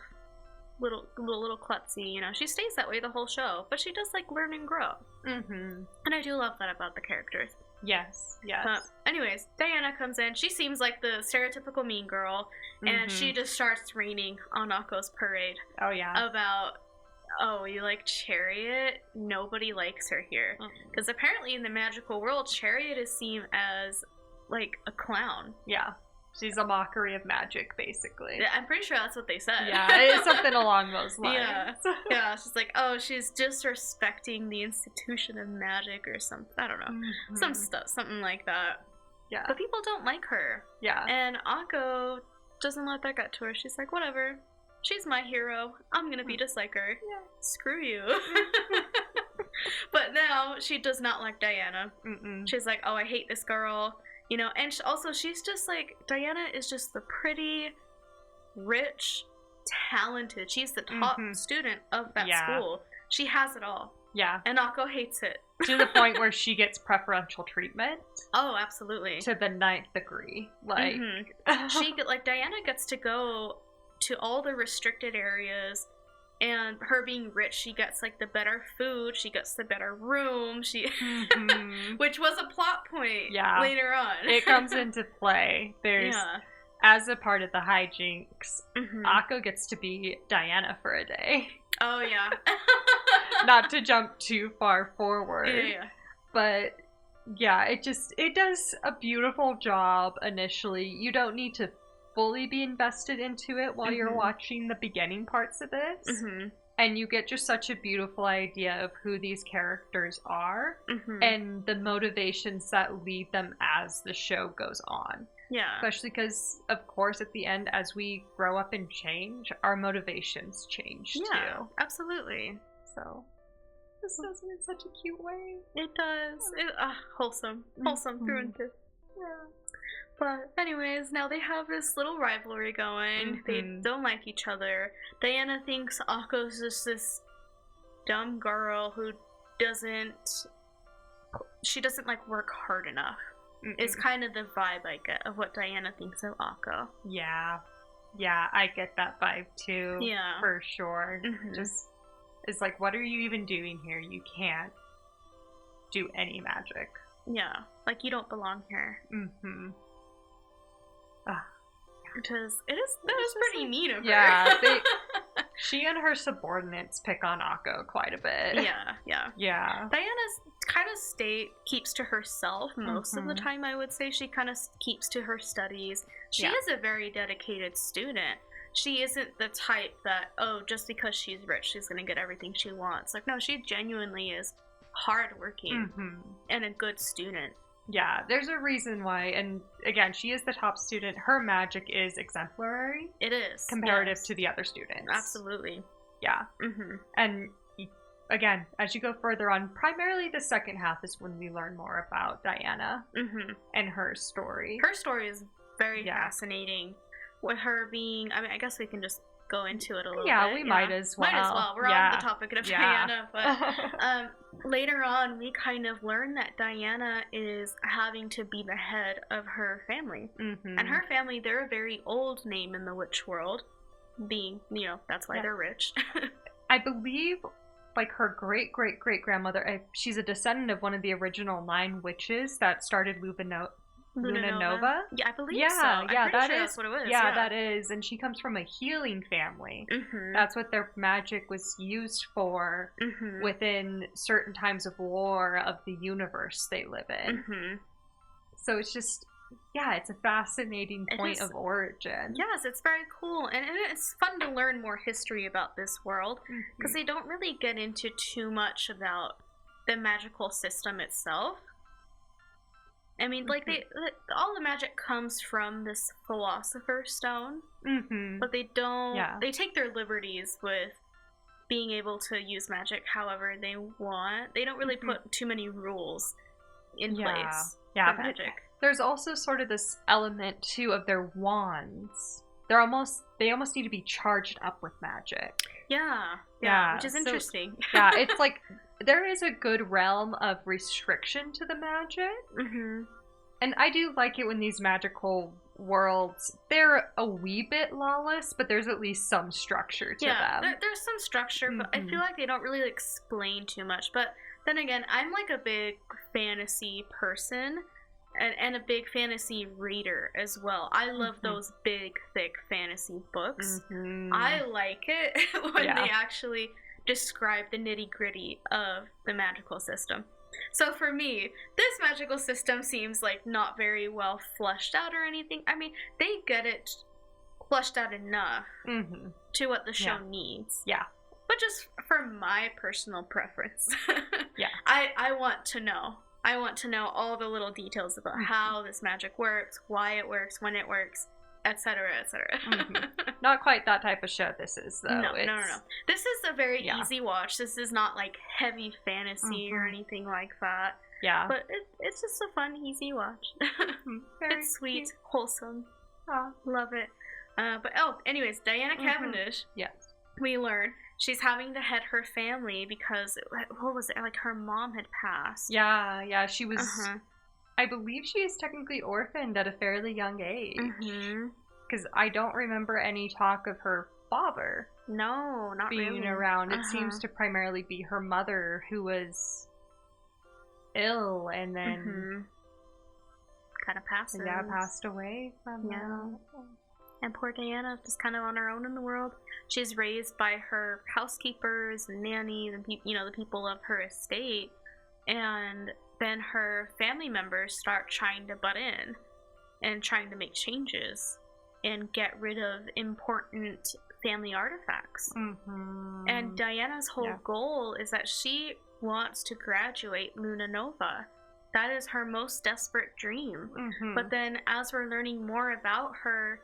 Little klutzy, she stays that way the whole show, but she does like learn and grow. And I do love that about the characters. Yes. But anyways, Diana comes in. She seems like the stereotypical mean girl, and she just starts raining on Akko's parade. Oh yeah. About, oh, you like Chariot? Nobody likes her here. Because apparently in the magical world, Chariot is seen as, like, a clown. Yeah. She's a mockery of magic, basically. Yeah, I'm pretty sure that's what they said. Yeah, it's something along those lines. Yeah, she's like, oh, she's disrespecting the institution of magic or something. I don't know. Some stuff, something like that. Yeah. But people don't like her. Yeah. And Akko doesn't let that get to her. She's like, whatever. She's my hero. I'm gonna be just like her. Yeah. Screw you. But now she does not like Diana. She's like, oh, I hate this girl. You know, and also she's just like, Diana is just the pretty, rich, talented. She's the top student of that school. She has it all. Yeah. And Akko hates it. To the point where she gets preferential treatment. Oh, absolutely. To the 9th degree. Like, Diana gets to go to all the restricted areas, and her being rich, she gets like the better food, she gets the better room, which was a plot point later on. It comes into play. There's as a part of the hijinks, Akko gets to be Diana for a day. Oh yeah. Not to jump too far forward. Yeah. But yeah, it does a beautiful job initially. You don't need to fully be invested into it while you're watching the beginning parts of this. And you get just such a beautiful idea of who these characters are and the motivations that lead them as the show goes on. Yeah. Especially because, of course, at the end, as we grow up and change, our motivations change too. Absolutely. So, this does it in such a cute way. It does. Wholesome. Wholesome through and through. Yeah. But anyways, now they have this little rivalry going. They don't like each other. Diana thinks Akko's just this dumb girl who doesn't like work hard enough. It's kind of the vibe I get of what Diana thinks of Akko. Yeah. Yeah, I get that vibe too. Yeah. For sure. Just, it's like, what are you even doing here? You can't do any magic. Yeah. Like, you don't belong here. Because that is pretty mean of her. Yeah, she and her subordinates pick on Akko quite a bit. Yeah. Diana's kind of keeps to herself most of the time, I would say. She kind of keeps to her studies. She is a very dedicated student. She isn't the type that, just because she's rich, she's going to get everything she wants. Like, no, she genuinely is hardworking and a good student. Yeah, there's a reason why, and again, she is the top student. Her magic is exemplary. It is. Comparative to the other students. Absolutely. Yeah. And again, as you go further on, primarily the second half is when we learn more about Diana and her story. Her story is very fascinating. With her being, I guess we can just go into it a little bit. Yeah, we might as well. Might as well. We're on the topic of Diana, but later on, we kind of learn that Diana is having to be the head of her family. And her family, they're a very old name in the witch world, being, that's why they're rich. I believe, like, her great-great-great-grandmother, she's a descendant of one of the original 9 witches that started Luna Nova? Yeah, I believe so. Yeah, that's what it was. Yeah, that is. And she comes from a healing family. That's what their magic was used for within certain times of war of the universe they live in. So it's just, it's a fascinating point of origin. Yes, it's very cool. And it's fun to learn more history about this world, because they don't really get into too much about the magical system itself. I mean, like, all the magic comes from this Philosopher's Stone, but they don't, they take their liberties with being able to use magic however they want. They don't really put too many rules in place for magic. There's also sort of this element, too, of their wands. They almost need to be charged up with magic. Yeah, which is interesting. It's like, there is a good realm of restriction to the magic. And I do like it when these magical worlds, they're a wee bit lawless, but there's at least some structure to them. There's some structure, but I feel like they don't really explain too much. But then again, I'm like a big fantasy person and a big fantasy reader as well. I love those big, thick fantasy books. I like it when they actually describe the nitty-gritty of the magical system. So for me, this magical system seems like not very well fleshed out or anything. I mean, they get it fleshed out enough to what the show needs. But just for my personal preference, I want to know I want to know all the little details about how this magic works, why it works, when it works, etc., etc. Not quite that type of show this is, though. No. This is a very Yeah. easy watch. This is not like heavy fantasy or anything like that. Yeah. But it's just a fun, easy watch. Very It's sweet, cute. wholesome. Aw. Love it. Anyways, Diana Cavendish, Yes. we learn she's having to head her family because, what was it, like her mom had passed. Yeah, she was, I believe she is technically orphaned at a fairly young age. Because I don't remember any talk of her father No, not being really. around. It seems to primarily be her mother who was ill and then kind of passes. yeah, passed away from that. And poor Diana just kind of on her own in the world. She's raised by her housekeepers and nannies and the people of her estate, and then her family members start trying to butt in and trying to make changes and get rid of important family artifacts. And Diana's whole goal is that she wants to graduate Luna Nova. That is her most desperate dream. But then as we're learning more about her,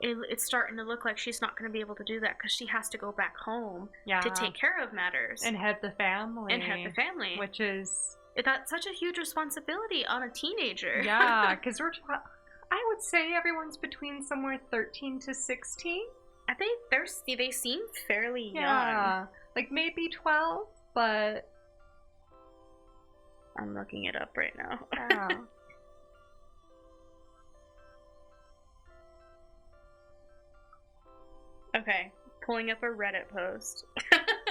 it's starting to look like she's not going to be able to do that because she has to go back home to take care of matters. And head the family. Which is... That's such a huge responsibility on a teenager. Yeah, because I would say everyone's between somewhere 13 to 16. I think they seem fairly young. Like maybe 12, but... I'm looking it up right now. Okay, pulling up a Reddit post.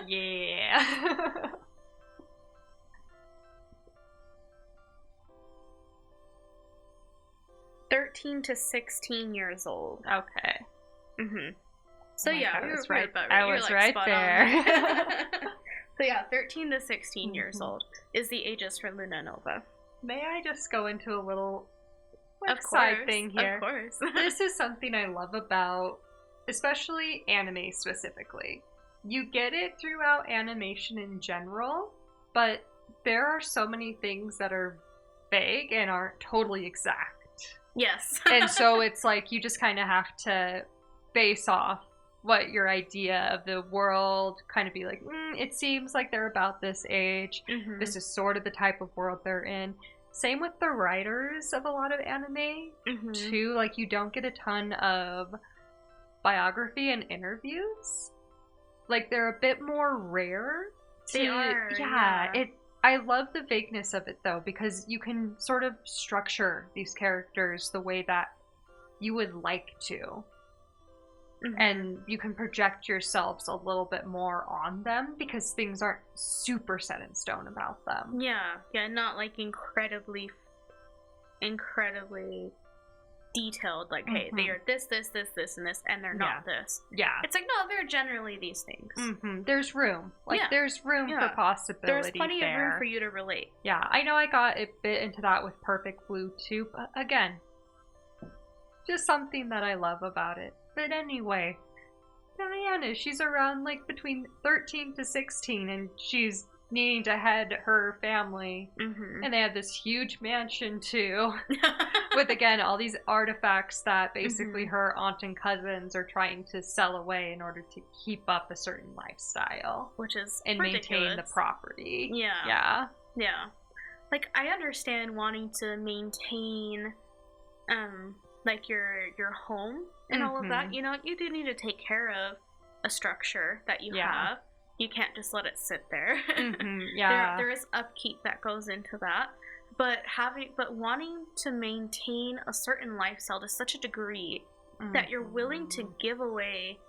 Yeah. 13 to 16 years old. Okay. So I was right. about I was right there. So yeah, 13 to 16 years old is the ages for Luna Nova. May I just go into a little side thing here? Of course. This is something I love about, especially anime specifically. You get it throughout animation in general, but there are so many things that are vague and aren't totally exact. Yes. And so it's like you just kind of have to base off what your idea of the world, kind of be like, it seems like they're about this age. This is sort of the type of world they're in. Same with the writers of a lot of anime, too. Like, you don't get a ton of biography and interviews. Like, they're a bit more rare. They are. Yeah. I love the vagueness of it, though, because you can sort of structure these characters the way that you would like to. And you can project yourselves a little bit more on them because things aren't super set in stone about them. Yeah, not like incredibly detailed, like, hey, they are this, and this, and they're not this. Yeah. It's like, no, they're generally these things. There's room. Like, there's room for possibility. There's plenty of room for you to relate. Yeah, I know I got a bit into that with Perfect Blue, too, but again, just something that I love about it. But anyway, Diana, she's around, like, between 13 to 16, and she's needing to head her family. And they have this huge mansion, too, with, again, all these artifacts that basically her aunt and cousins are trying to sell away in order to keep up a certain lifestyle. Which is and ridiculous. Maintain the property. Yeah. Like, I understand wanting to maintain, like, your home and all of that. You know, you do need to take care of a structure that you have. You can't just let it sit there. There is upkeep that goes into that. But wanting to maintain a certain lifestyle to such a degree that you're willing to give away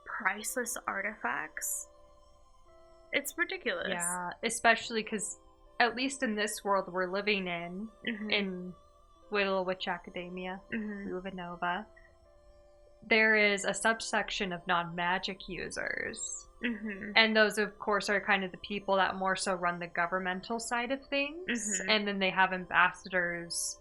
priceless artifacts, it's ridiculous. Yeah, especially because, at least in this world we're living in Little Witch Academia, Nova, there is a subsection of non-magic users. And those, of course, are kind of the people that more so run the governmental side of things. And then they have ambassadors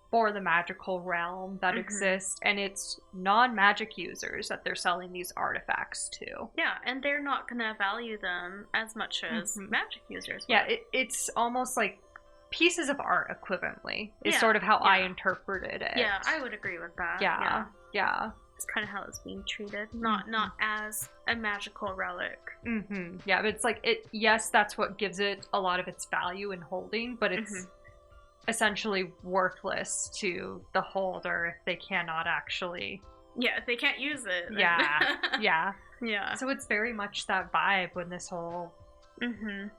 for the magical realm that exist, and it's non-magic users that they're selling these artifacts to. Yeah, and they're not going to value them as much as magic users would. Yeah, it's almost like pieces of art equivalently is Yeah, sort of how yeah. I interpreted it. Yeah, I would agree with that. Yeah. Yeah. It's kind of how it's being treated, not as a magical relic. Yeah, but it's like yes, that's what gives it a lot of its value in holding, but it's essentially worthless to the holder if they cannot actually. Yeah, if they can't use it. Then... Yeah. Yeah. So it's very much that vibe when this whole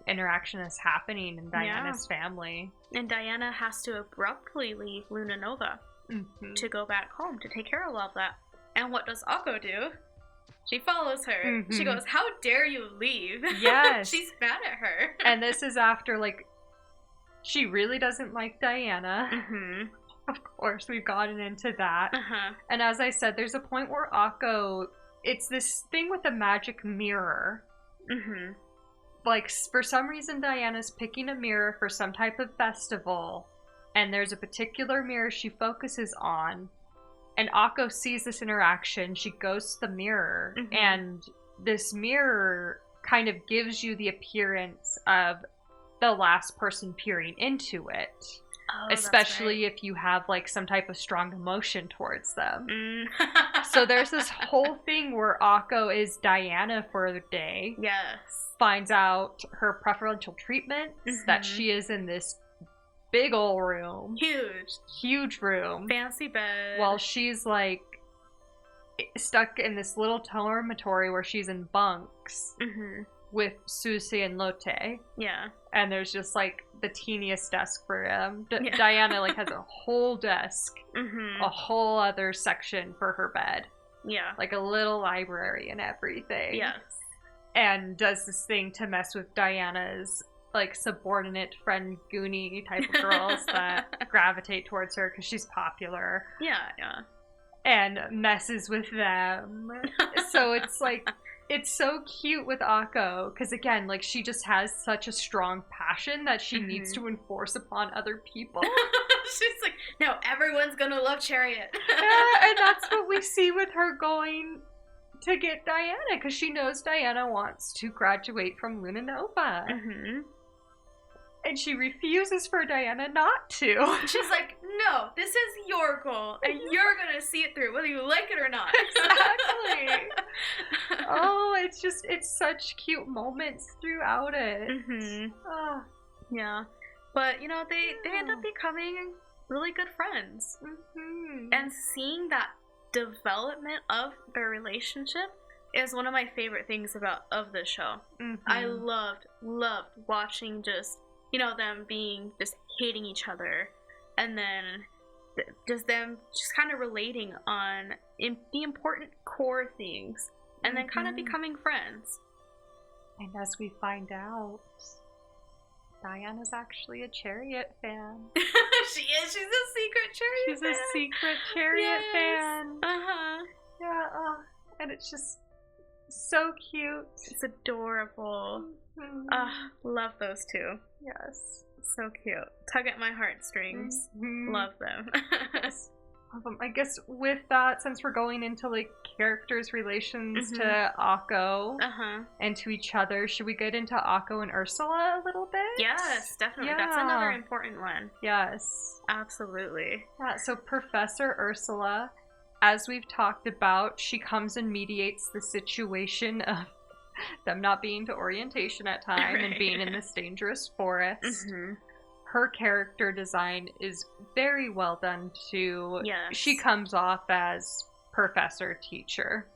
interaction is happening in Diana's family. And Diana has to abruptly leave Luna Nova to go back home to take care of all of that. And what does Akko do? She follows her. She goes, "How dare you leave?" Yes. She's mad at her. And this is after, like, she really doesn't like Diana. Of course, we've gotten into that. And as I said, there's a point where Akko, it's this thing with a magic mirror. Like, for some reason, Diana's picking a mirror for some type of festival, and there's a particular mirror she focuses on. And Akko sees this interaction. She goes to the mirror, and this mirror kind of gives you the appearance of the last person peering into it. Oh, especially if you have, like, some type of strong emotion towards them. So there's this whole thing where Akko is Diana for a day. Yes. Finds out her preferential treatment, that she is in this big ol' room. Huge room. Fancy bed. While she's, like, stuck in this little dormitory where she's in bunks with Susie and Lotte. Yeah. And there's just, like, the teeniest desk for him. Diana, like, has a whole desk. A whole other section for her bed. Yeah. Like a little library and everything. Yes. And does this thing to mess with Diana's, like, subordinate friend Goonie type of girls that gravitate towards her because she's popular. Yeah. And messes with them. So it's like, it's so cute with Akko because, again, like, she just has such a strong passion that she needs to enforce upon other people. She's like, no, everyone's gonna love Chariot. Yeah, and that's what we see with her going to get Diana, because she knows Diana wants to graduate from Luna Nova. And she refuses for Diana not to. She's like, no, this is your goal, and you're gonna see it through, whether you like it or not. Exactly. Oh, it's such cute moments throughout it. Oh. Yeah. But, you know, they end up becoming really good friends. And seeing that development of their relationship is one of my favorite things of the show. I loved watching just, you know, them being just hating each other, and then just them just kind of relating on the important core things, and then kind of becoming friends. And as we find out, Diana's actually a Chariot fan. She is. She's a secret Chariot fan. She's a secret Chariot fan. Yeah. And it's just so cute. It's adorable. Love those two. Yes. So cute. Tug at my heartstrings. Love them. Yes. Love them. I guess with that, since we're going into, like, characters' relations to Akko and to each other, should we get into Akko and Ursula a little bit? Yes, definitely. Yeah. That's another important one. Yes. Absolutely. Yeah, so Professor Ursula, as we've talked about, she comes and mediates the situation of them not being to orientation at time and being in this dangerous forest. Her character design is very well done too. Yes. She comes off as professor teacher.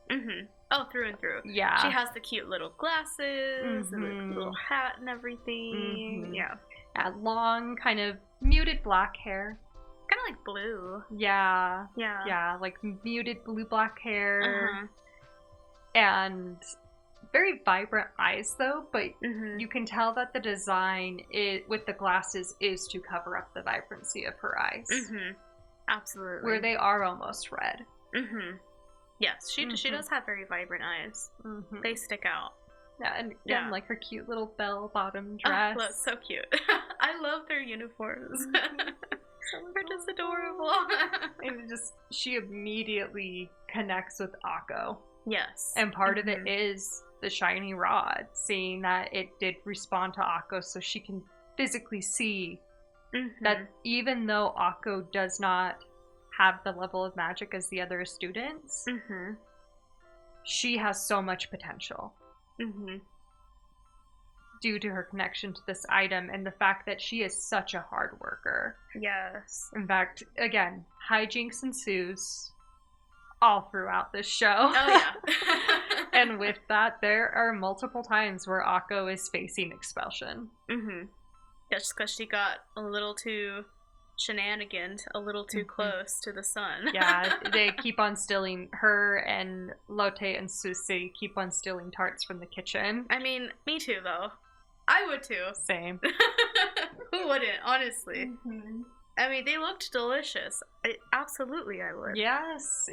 Oh, through and through. Yeah. She has the cute little glasses and the little hat and everything. Yeah. Long, kind of muted black hair. Kind of like blue. Yeah. Yeah. Yeah, like muted blue-black hair. And very vibrant eyes, though, but you can tell that the design with the glasses is to cover up the vibrancy of her eyes. Absolutely. Where they are almost red. Yes, she does have very vibrant eyes. They stick out. Yeah, and again, like her cute little bell-bottom dress. Oh, that's so cute. I love their uniforms. They're just adorable. And she immediately connects with Akko. Yes. And part of it is the shiny rod, seeing that it did respond to Akko, so she can physically see That even though Akko does not have the level of magic as the other students, she has so much potential. Due to her connection to this item and the fact that she is such a hard worker. Yes. In fact, again, hijinks ensues all throughout this show. Oh, yeah. And with that, there are multiple times where Akko is facing expulsion. Just because she got a little too shenaniganed, a little too close to the sun. Yeah, they keep on stealing, her and Lotte and Susie keep on stealing tarts from the kitchen. I mean, me too, though. I would too. Same. Who wouldn't, honestly? I mean, they looked delicious. Absolutely, I would. Yes.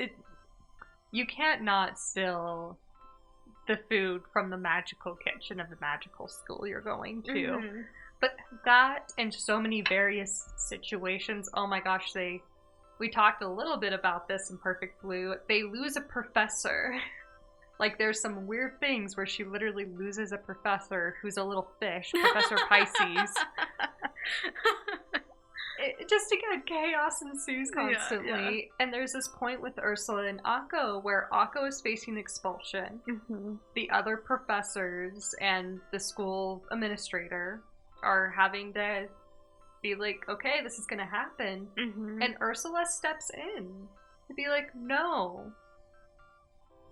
You can't not steal the food from the magical kitchen of the magical school you're going to. But that and so many various situations, oh my gosh, we talked a little bit about this in Perfect Blue. They lose a professor. Like, there's some weird things where she literally loses a professor who's a little fish, Professor Pisces. Just again, chaos ensues constantly. Yeah. And there's this point with Ursula and Akko where Akko is facing expulsion. The other professors and the school administrator are having to be like, okay, this is gonna happen. And Ursula steps in to be like, no.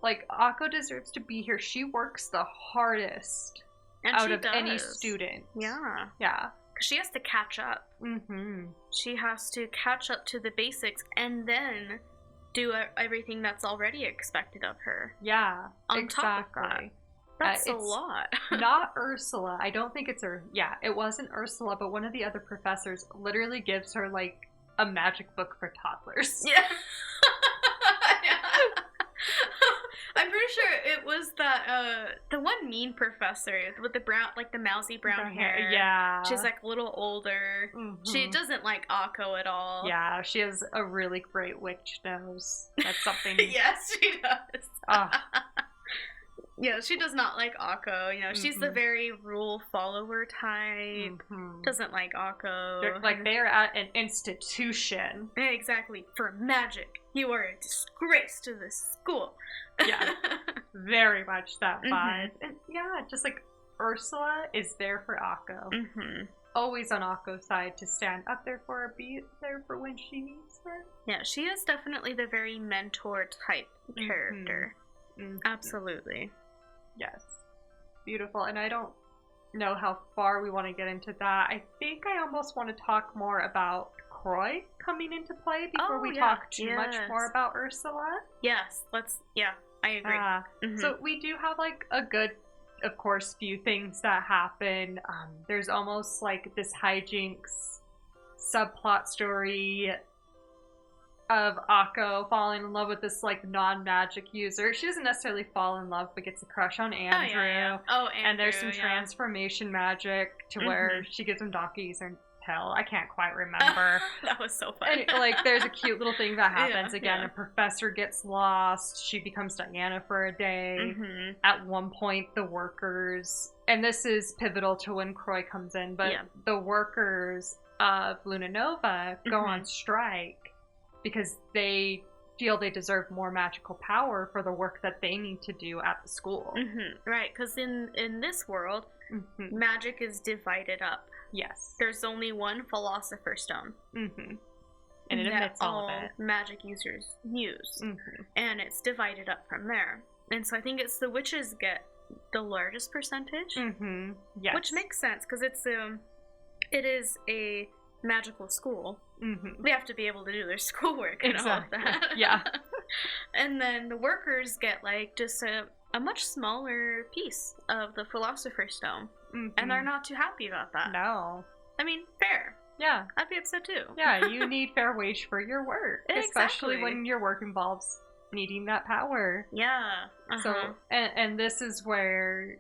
Like, Akko deserves to be here. She works the hardest out of any student. Yeah. Yeah. Because she has to catch up. She has to catch up to the basics and then do everything that's already expected of her. Yeah, on top of that. That's a lot. Not Ursula. I don't think it's her. Yeah, it wasn't Ursula, but one of the other professors literally gives her, like, a magic book for toddlers. Yeah. I'm pretty sure it was that, the one mean professor with the brown, like the mousy brown hair. Yeah. She's, like, a little older. She doesn't like Akko at all. Yeah, she has a really great witch nose. That's something. Yes, she does. Yeah, she does not like Akko. You know, she's the very rule follower type. Doesn't like Akko. They're at an institution. Yeah, exactly. For magic. You are a disgrace to this school. Yeah. Very much that vibe. And yeah, just like Ursula is there for Akko. Always on Akko's side to stand up there for her, be there for when she needs her. Yeah, she is definitely the very mentor type character. Absolutely. Yes. Beautiful. And I don't know how far we want to get into that. I think I almost want to talk more about Croy coming into play before we talk too much more about Ursula. Yes, I agree. So we do have, like, a good, of course, few things that happen. There's almost like this hijinks subplot story of Akko falling in love with this, like, non-magic user. She doesn't necessarily fall in love, but gets a crush on Andrew. Andrew, and there's some transformation magic to where she gives him donkeys and hell. I can't quite remember. That was so fun. And, like, there's a cute little thing that happens again. A professor gets lost. She becomes Diana for a day. At one point, the workers, and this is pivotal to when Croy comes in, but the workers of Luna Nova go on strike because they feel they deserve more magical power for the work that they need to do at the school. Right, because in this world, magic is divided up. Yes. There's only one Philosopher's Stone. And it admits all of it. Magic users use. And it's divided up from there. And so I think it's the witches get the largest percentage. Yes. Which makes sense, because it is a magical school. They have to be able to do their schoolwork and all of that. Yeah. And then the workers get, like, just a much smaller piece of the Philosopher's Stone. And they're not too happy about that. No. I mean, fair. Yeah. I'd be upset too. Yeah, you need fair wage for your work. Especially when your work involves needing that power. Yeah. So, and this is where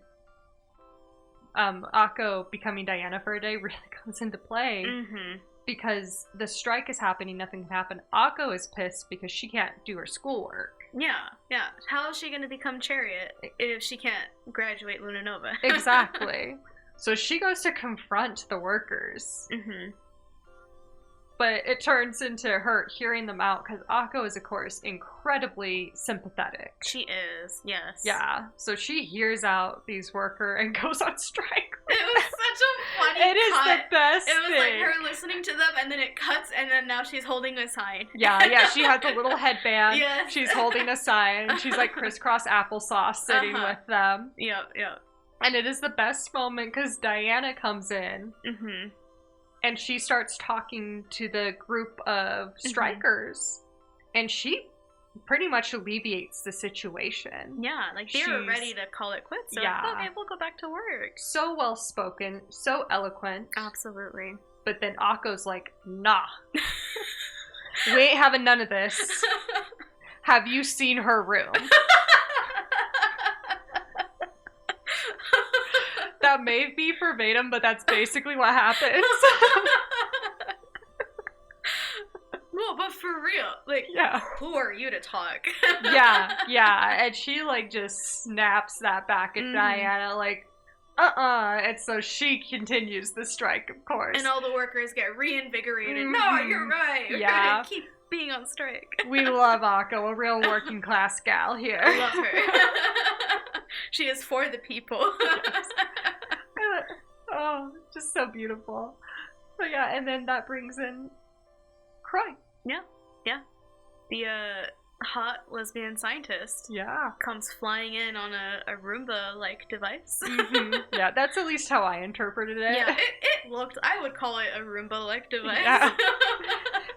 Akko becoming Diana for a day really comes into play. Because the strike is happening, nothing can happen. Akko is pissed because she can't do her schoolwork. Yeah. How is she going to become Chariot if she can't graduate Luna Nova? Exactly. So she goes to confront the workers. But it turns into her hearing them out because Akko is, of course, incredibly sympathetic. She is, yes. Yeah, so she hears out these workers and goes on strike. It was such a funny It is the best It was thing. like her listening to them, and then it cuts, and then now she's holding a sign. Yeah, she has a little headband. Yes. She's holding a sign. She's like crisscross applesauce sitting with them. Yep. And it is the best moment because Diana comes in. Mm-hmm. And she starts talking to the group of strikers. And she pretty much alleviates the situation. Yeah, like they were ready to call it quits. So yeah. Like, okay, we'll go back to work. So well spoken, so eloquent. Absolutely. But then Akko's like, nah. We ain't having none of this. Have you seen her room? That may be verbatim, but that's basically what happens. Well, but for real, like, yeah. Who are you to talk? yeah, and she, like, just snaps that back at Diana, like, and so she continues the strike, of course. And all the workers get reinvigorated. No, you're right. We're gonna keep being on strike. We love Akko, a real working class gal here. I love her. She is for the people. Yes. Oh, just so beautiful. But yeah, and then that brings in Croy. Yeah. The hot lesbian scientist. Yeah. Comes flying in on a Roomba-like device. Yeah, that's at least how I interpreted it. Yeah, it looked, I would call it a Roomba-like device. Yeah.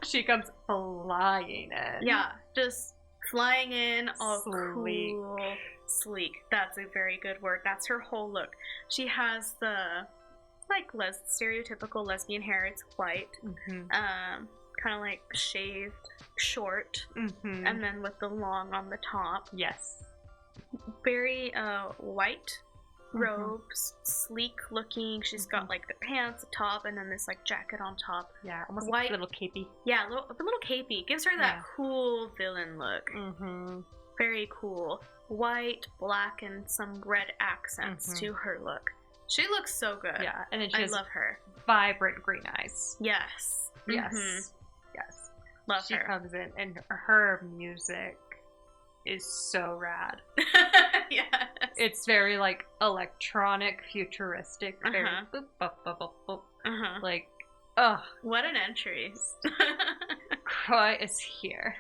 She comes flying in. Yeah, just flying in, all sleek. Cool. Sleek. That's a very good word. That's her whole look. She has the, like, stereotypical lesbian hair. It's white. Kind of like shaved, short, and then with the long on the top. Yes. Very white robes, sleek looking. She's got like the pants, the top, and then this like jacket on top. Yeah, almost white, like a little capey. Yeah, a little capey. Gives her that cool villain look. Very cool. White, black, and some red accents to her look. She looks so good. Yeah, and then she has love her. Vibrant green eyes. Yes. Yes. Love her. She comes in, and her music is so rad. Yes. It's very, like, electronic, futuristic. Very boop, boop, boop, boop, boop. Like, ugh. What an entry. Croy is here.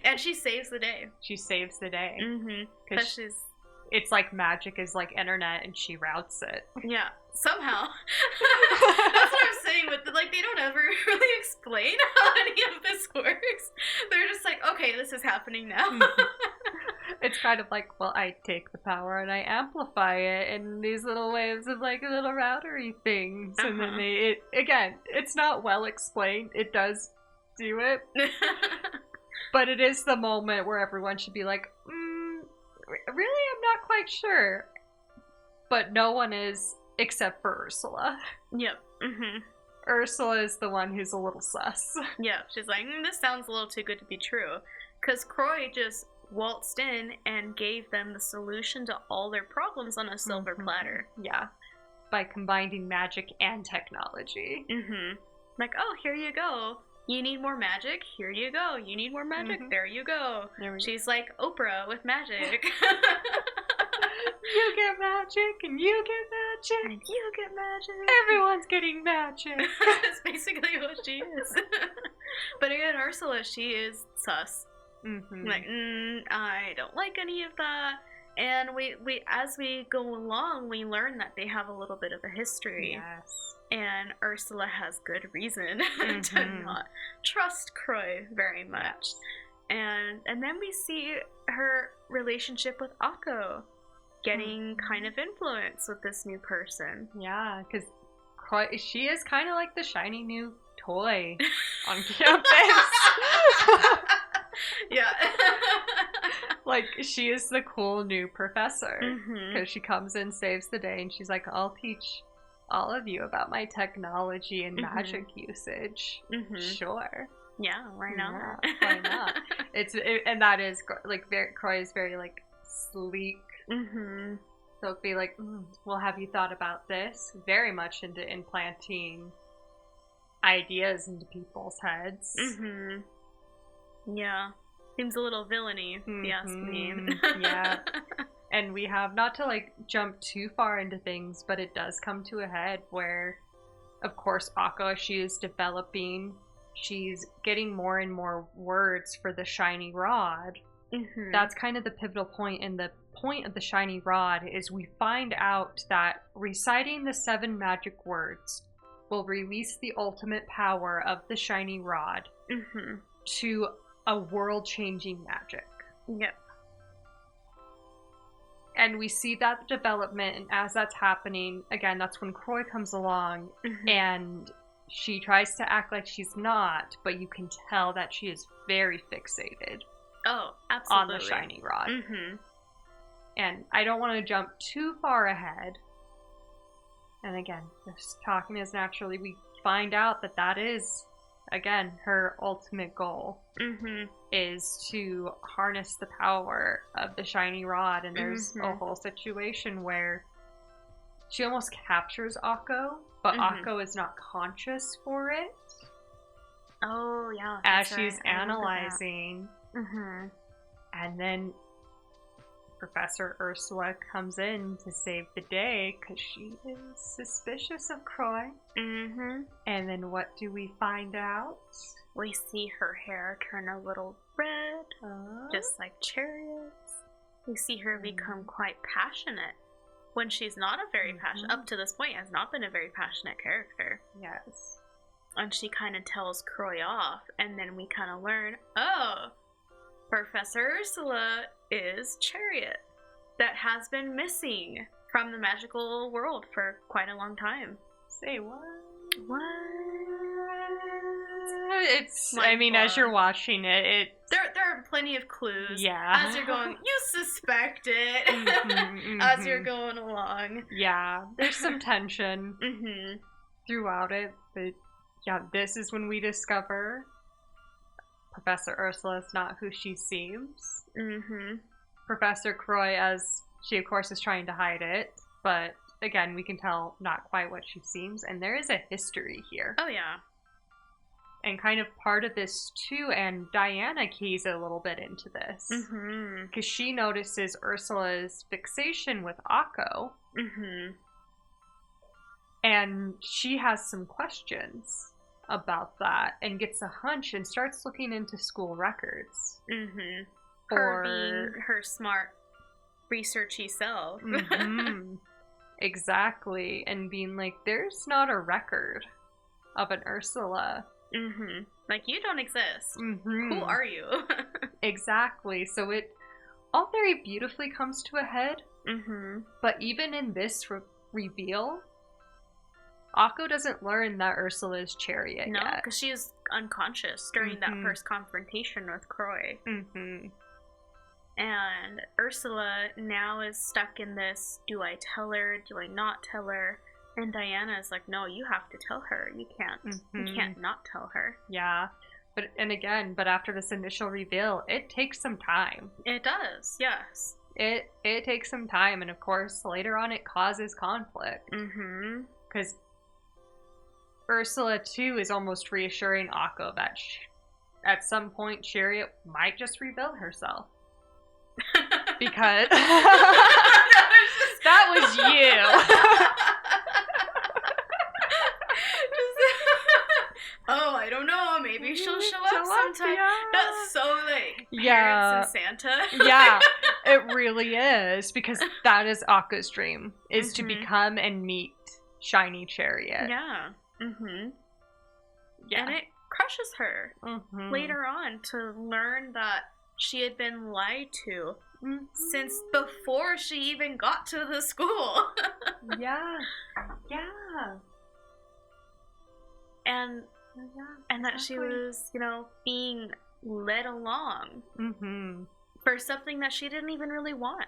And she saves the day. She saves the day. Because she's... It's like magic is like internet, and she routes it. Yeah, somehow. That's what I'm saying with, like, they don't ever really explain how any of this works. They're just like, okay, this is happening now. It's kind of like, well, I take the power and I amplify it in these little waves of, like, little routery things. And then it's not well explained. It does do it. But it is the moment where everyone should be like, really? I'm not quite sure. But no one is, except for Ursula. Yep. Ursula is the one who's a little sus. Yeah, she's like, this sounds a little too good to be true. Because Croy just waltzed in and gave them the solution to all their problems on a silver platter. Yeah. By combining magic and technology. Like, oh, here you go. You need more magic? Here you go. You need more magic? There you go. She's like Oprah with magic. You get magic, and you get magic. And you get magic. Everyone's getting magic. That's basically what she is. But again, Ursula, she is sus. Like, I don't like any of that. And we as we go along, we learn that they have a little bit of a history. Yes. And Ursula has good reason to not trust Croy very much. And then we see her relationship with Akko getting kind of influence with this new person. Yeah, because she is kind of like the shiny new toy on campus. Yeah. Like, she is the cool new professor. Because she comes in, saves the day, and she's like, I'll teach all of you about my technology and magic usage. Sure. Yeah, why not? Yeah, why not? And that is, like, Croy is very, like, sleek. So it'd be like, well, have you thought about this? Very much into implanting ideas into people's heads. Yeah. Seems a little villainy, if you ask me. Yeah. And we have, not to like jump too far into things, but it does come to a head where, of course, Akko, as she is developing, she's getting more and more words for the shiny rod. That's kind of the pivotal point, and the point of the shiny rod is we find out that reciting the 7 magic words will release the ultimate power of the shiny rod to a world-changing magic. Yep. And we see that development, and as that's happening, again, that's when Croy comes along, and she tries to act like she's not, but you can tell that she is very fixated. Oh, absolutely. On the shiny rod. And I don't want to jump too far ahead. And again, just talking as naturally, we find out that that is, again, her ultimate goal. Is to harness the power of the shiny rod. And there's a whole situation where she almost captures Akko, but Akko is not conscious for it. Oh, yeah. As she's analyzing. And then Professor Ursula comes in to save the day because she is suspicious of Croy. And then what do we find out? We see her hair turn a little red, just like Chariot's. We see her become quite passionate when she's not a very passionate, up to this point, has not been a very passionate character. Yes. And she kind of tells Croy off, and then we kind of learn, oh, Professor Ursula is Chariot that has been missing from the magical world for quite a long time. Say what? What? It's, I mean, as you're watching it, there are plenty of clues. Yeah. As you're going, you suspect it. As you're going along. Yeah, there's some tension throughout it, but yeah, this is when we discover Professor Ursula is not who she seems. Professor Croy, as she of course is trying to hide it, but again, we can tell not quite what she seems, and there is a history here. Oh yeah. And kind of part of this too, and Diana keys a little bit into this. Because she notices Ursula's fixation with Akko. And she has some questions about that, and gets a hunch and starts looking into school records. Her being her smart, researchy self. Exactly. And being like, there's not a record of an Ursula. Like, you don't exist. Who are you? Exactly. So it all very beautifully comes to a head. But even in this reveal, Akko doesn't learn that Ursula is Chariot yet. No, because she is unconscious during that first confrontation with Croy. And Ursula now is stuck in this, do I tell her, do I not tell her? And Diana is like, no, you have to tell her. You can't not tell her. Yeah. But after this initial reveal, it takes some time. It does, yes. It takes some time, and of course, later on it causes conflict. Because Ursula, too, is almost reassuring Akko that at some point, Chariot might just reveal herself. Because that was you. Oh, I don't know. Maybe she'll show up sometime. Yeah. That's so like parents and Santa. Yeah, it really is, because that is Akko's dream, is to become and meet Shiny Chariot. Yeah. Yeah. And it crushes her later on to learn that she had been lied to since before she even got to the school. Yeah. And that she was, being led along for something that she didn't even really want.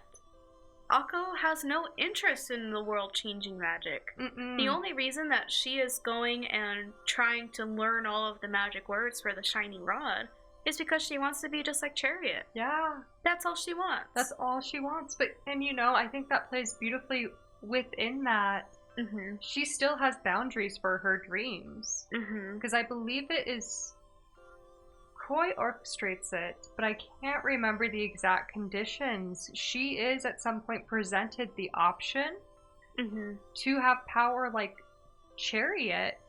Akko has no interest in the world-changing magic. The only reason that she is going and trying to learn all of the magic words for the shiny rod is because she wants to be just like Chariot. Yeah. That's all she wants. That's all she wants. But, I think that plays beautifully within that. Mm-hmm. she still has boundaries for her dreams. Mm-hmm. Because I believe it is Koi orchestrates it, but I can't remember the exact conditions. She is at some point presented the option Mm-hmm. to have power like Chariot,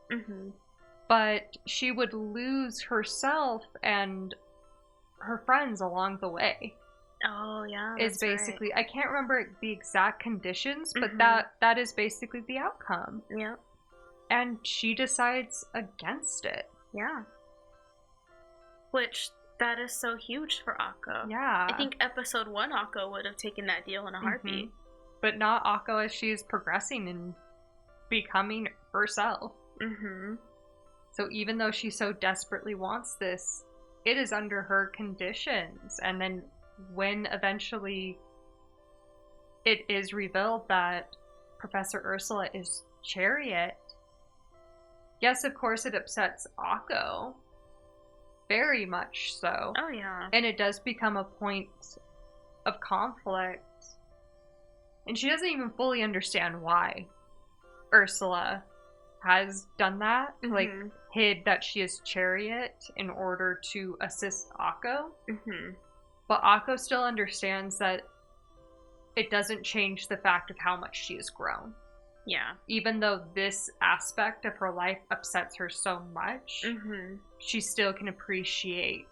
Mm-hmm. but she would lose herself and her friends along the way. Oh yeah, Is that's basically I can't remember the exact conditions, but Mhm. that is basically the outcome. right. Yep. And she decides against it. Yeah. Which that is so huge for Akko. Yeah. I think episode 1 Akko would have taken that deal in a heartbeat. But not Akko as she is progressing and becoming herself. Mm-hmm. So even though she so desperately wants this, it is under her conditions. And then when eventually it is revealed that Professor Ursula is Chariot, yes, of course it upsets Akko. Very much so. Oh yeah. And it does become a point of conflict. And she doesn't even fully understand why Ursula has done that. Mhm. Like, hid that she is Chariot in order to assist Akko. Mm-hmm. But Akko still understands that it doesn't change the fact of how much she has grown. Yeah. Even though this aspect of her life upsets her so much, Mm-hmm. she still can appreciate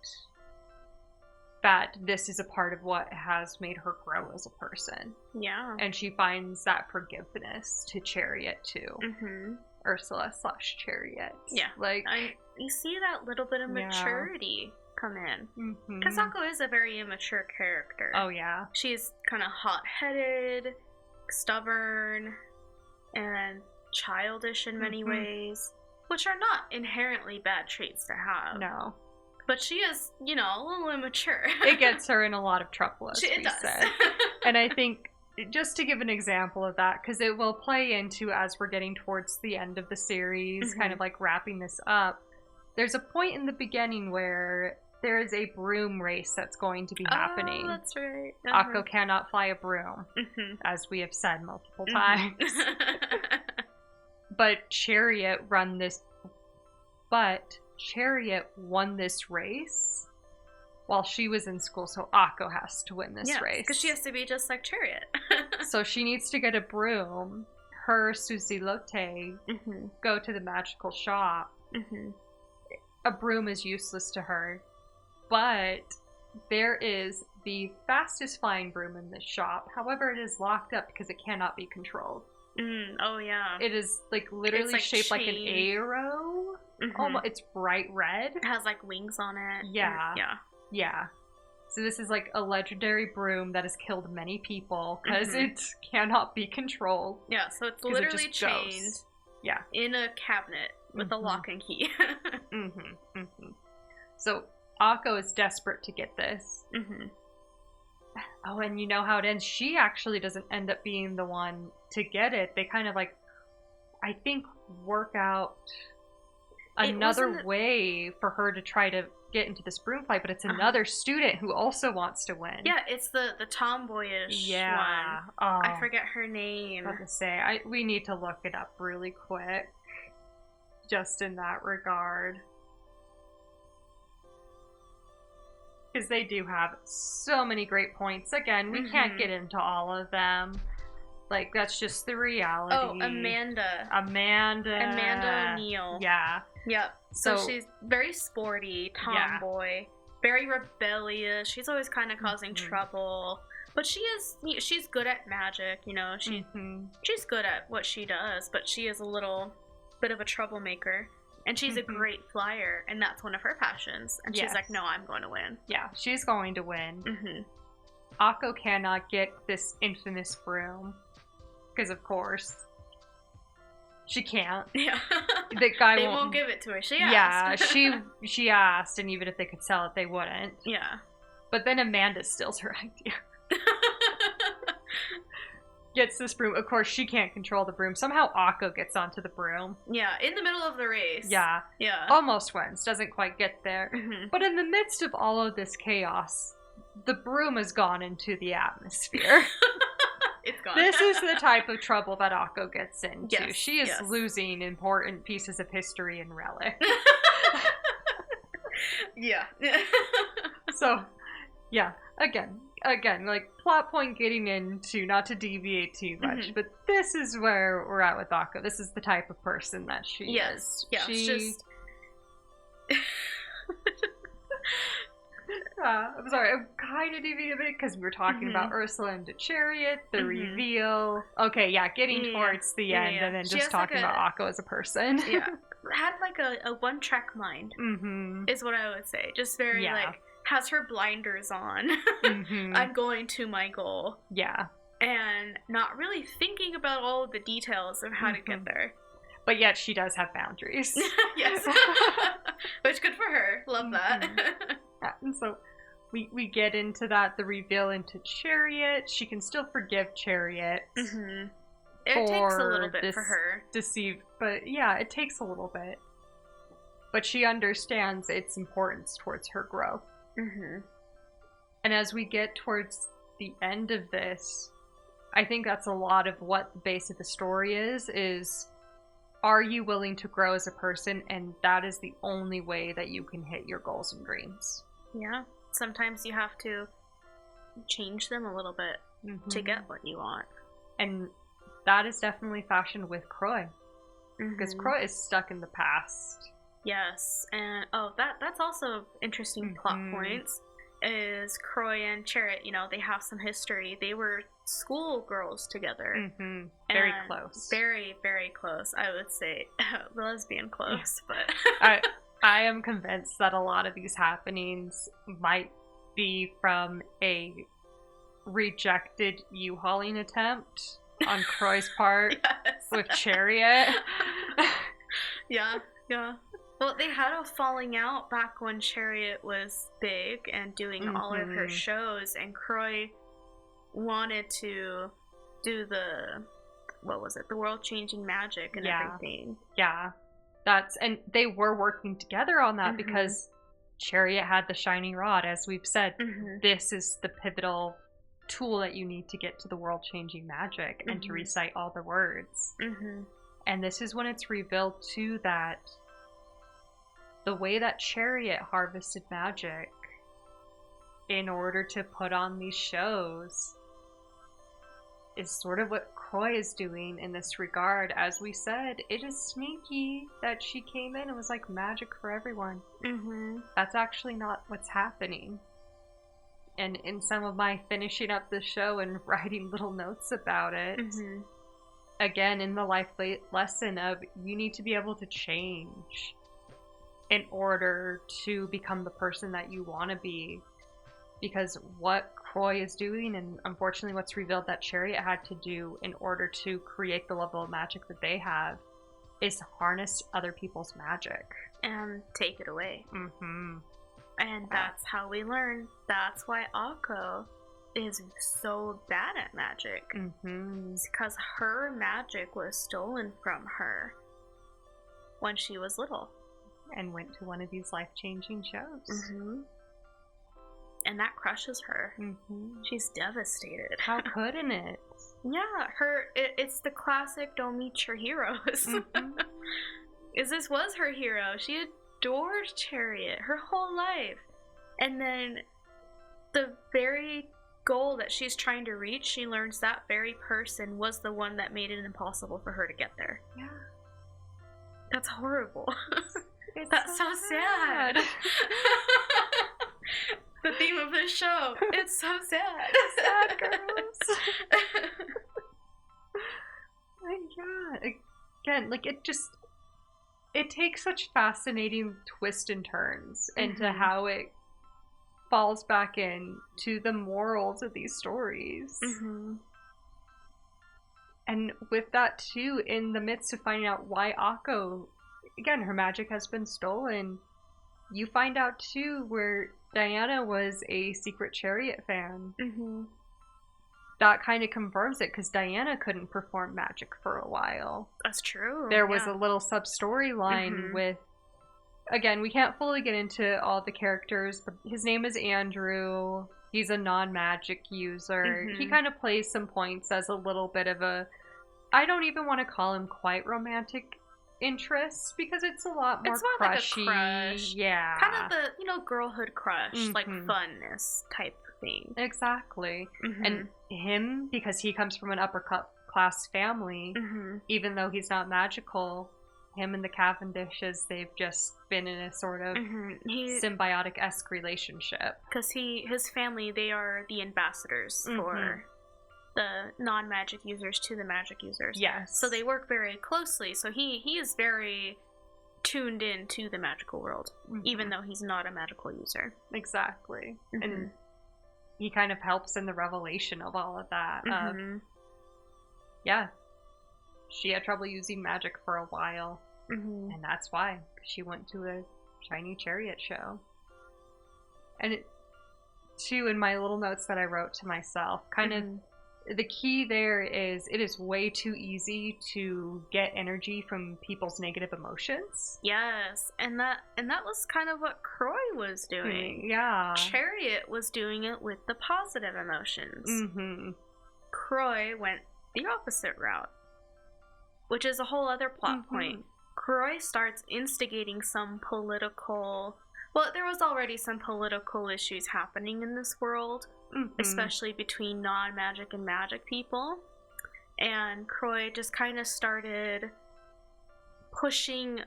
that this is a part of what has made her grow as a person. Yeah. And she finds that forgiveness to Chariot too. Mm-hmm. Ursula/Chariot. Yeah. Like, you see that little bit of Yeah. maturity come in. mhm. Because Akko is a very immature character. Oh yeah. She's kind of hot-headed, stubborn, and childish in many Mhm. ways, which are not inherently bad traits to have. No. But she is, a little immature. It gets her in a lot of trouble, as It we does. said. And I think, just to give an example of that, because it will play into as we're getting towards the end of the series, kind of like wrapping this up, there's a point in the beginning where there is a broom race that's going to be happening. Oh, that's right. Akko cannot fly a broom, Mm-hmm. as we have said multiple times. But Chariot won this race while she was in school, so Akko has to win this race. because she has to be just like Chariot. So she needs to get a broom. Her, Suzilote, Mm-hmm. go to the magical shop. Mm-hmm. A broom is useless to her, but there is the fastest flying broom in this shop. However, it is locked up because it cannot be controlled. Oh, yeah. It is literally like shaped like an chain. arrow. Mhm. Almost, it's bright red. It has wings on it. Yeah. Yeah. Yeah. So this is a legendary broom that has killed many people because Mhm. it cannot be controlled. Yeah, so it's 'Cause it literally just chained goes. Yeah. in a cabinet with a Mhm. lock and key. Mm-hmm. Mm-hmm. So Akko is desperate to get this. Mm-hmm. Oh, and you know how it ends. She actually doesn't end up being the one to get it. They kind of I think, work out another wasn't- way for her to try to get into this broom fight, but it's another student who also wants to win. Yeah, it's the tomboyish one. Oh, I forget her name. I was about to say, we need to look it up really quick. Just in that regard. Because they do have so many great points. Again, we can't Mhm. get into all of them. That's just the reality. Oh, Amanda. Amanda O'Neill. Yeah. Yep. So So- she's very sporty, tomboy, very rebellious. She's always kind of causing Mhm. trouble. But she's good at magic, Mhm. She's good at what she does, but she is a little bit of a troublemaker. And she's a Mhm. great flyer, and that's one of her passions. And she's like, Yes. no, I'm going to win. Yeah, she's going to win. Mm-hmm. Akko cannot get this infamous broom. Because, of course, she can't. Yeah. The guy They won't won't give it to her. She Yeah, asked. she asked, and even if they could sell it, they wouldn't. Yeah. But then Amanda steals her idea. Gets this broom. Of course, she can't control the broom. Somehow Akko gets onto the broom. Yeah, in the middle of the race. Yeah. Yeah. Almost wins. Doesn't quite get there. Mm-hmm. But in the midst of all of this chaos, the broom has gone into the atmosphere. It's gone. This is the type of trouble that Akko gets into. Yes, She is yes. losing important pieces of history and relic. Yeah. So, yeah, again, like, plot point getting into, not to deviate too much, but this is where we're at with Akko. This is the type of person that she is. Yes, just... I'm sorry, I'm kind of deviating a bit because we were talking about Ursula and the Chariot, the reveal. Okay, yeah, getting towards the end, and then just talking about Akko as a person. Yeah, had like a one-track mind, is what I would say. Just very, like, has her blinders on. I'm going to my goal. Yeah. And not really thinking about all of the details of how to get there. But yet she does have boundaries. Yes. Which, good for her. Love that. Yeah, and so we get into that, the reveal into Chariot. She can still forgive Chariot. It takes a little bit for her. But yeah, it takes a little bit. But she understands its importance towards her growth. And as we get towards the end of this, I think that's a lot of what the base of the story is are you willing to grow as a person? And that is the only way that you can hit your goals and dreams. Yeah. Sometimes you have to change them a little bit to get what you want. And that is definitely fashioned with Croy. Because Croy is stuck in the past. Yes. And that's also interesting plot points. Is Croy and Chariot, you know, they have some history. They were school girls together. Very close. Very, very close, I would say. Lesbian close, but... I am convinced that a lot of these happenings might be from a rejected U-hauling attempt on Croy's part with Chariot. Yeah. Well, they had a falling out back when Chariot was big and doing all of her shows, and Croy wanted to do the world-changing magic and everything. Yeah. And they were working together on that because Chariot had the shining rod, as we've said. This is the pivotal tool that you need to get to the world-changing magic and to recite all the words. And this is when it's revealed too that the way that Chariot harvested magic in order to put on these shows is sort of what Croy is doing in this regard. As we said, it is sneaky that she came in and was like, magic for everyone. That's actually not what's happening. And in some of my finishing up the show and writing little notes about it, again, in the life lesson of you need to be able to change in order to become the person that you want to be. Because what Croy is doing, and unfortunately what's revealed that Chariot had to do in order to create the level of magic that they have, is to harness other people's magic. And take it away. And that's how we learn. That's why Akko is so bad at magic. It's because her magic was stolen from her when she was little. And went to one of these life-changing shows. And that crushes her. She's devastated. How couldn't it? Yeah, it's the classic don't meet your heroes. This was her hero. She adored Chariot her whole life. And then the very goal that she's trying to reach, she learns that very person was the one that made it impossible for her to get there. Yeah. That's horrible. That's so sad. The theme of this show. It's so sad. Sad girls. My God. Again, like it takes such fascinating twists and turns into how it falls back in to the morals of these stories. And with that too, in the midst of finding out why Akko, again, her magic has been stolen, you find out too where Diana was a secret Chariot fan. That kind of confirms it, because Diana couldn't perform magic for a while. That's true. There was a little sub-storyline with, again, we can't fully get into all the characters, but his name is Andrew. He's a non-magic user. Mhm. He kind of plays some points as a little bit of a, I don't even want to call him quite romantic interest, because it's a lot more It's more crushy. like a crush. Yeah. Kind of the, girlhood crush, like Mhm. funness type thing. Exactly. Mhm. And him, because he comes from an upper class family, Mhm. even though he's not magical, him and the Cavendishes, they've just been in a sort of symbiotic-esque relationship. Because his family, they are the ambassadors for the non-magic users to the magic users. Yes. So they work very closely. So he is very tuned in to the magical world, even though he's not a magical user. Exactly. And he kind of helps in the revelation of all of that. Yeah. She had trouble using magic for a while. And that's why. She went to a shiny chariot show. And too, in my little notes that I wrote to myself, kind of the key there is it is way too easy to get energy from people's negative emotions. Yes, and that was kind of what Croy was doing. Yeah. Chariot was doing it with the positive emotions. Croy went the opposite route, which is a whole other plot point. Croy starts instigating some political... Well, there was already some political issues happening in this world, especially between non-magic and magic people. And Croy just kind of started pushing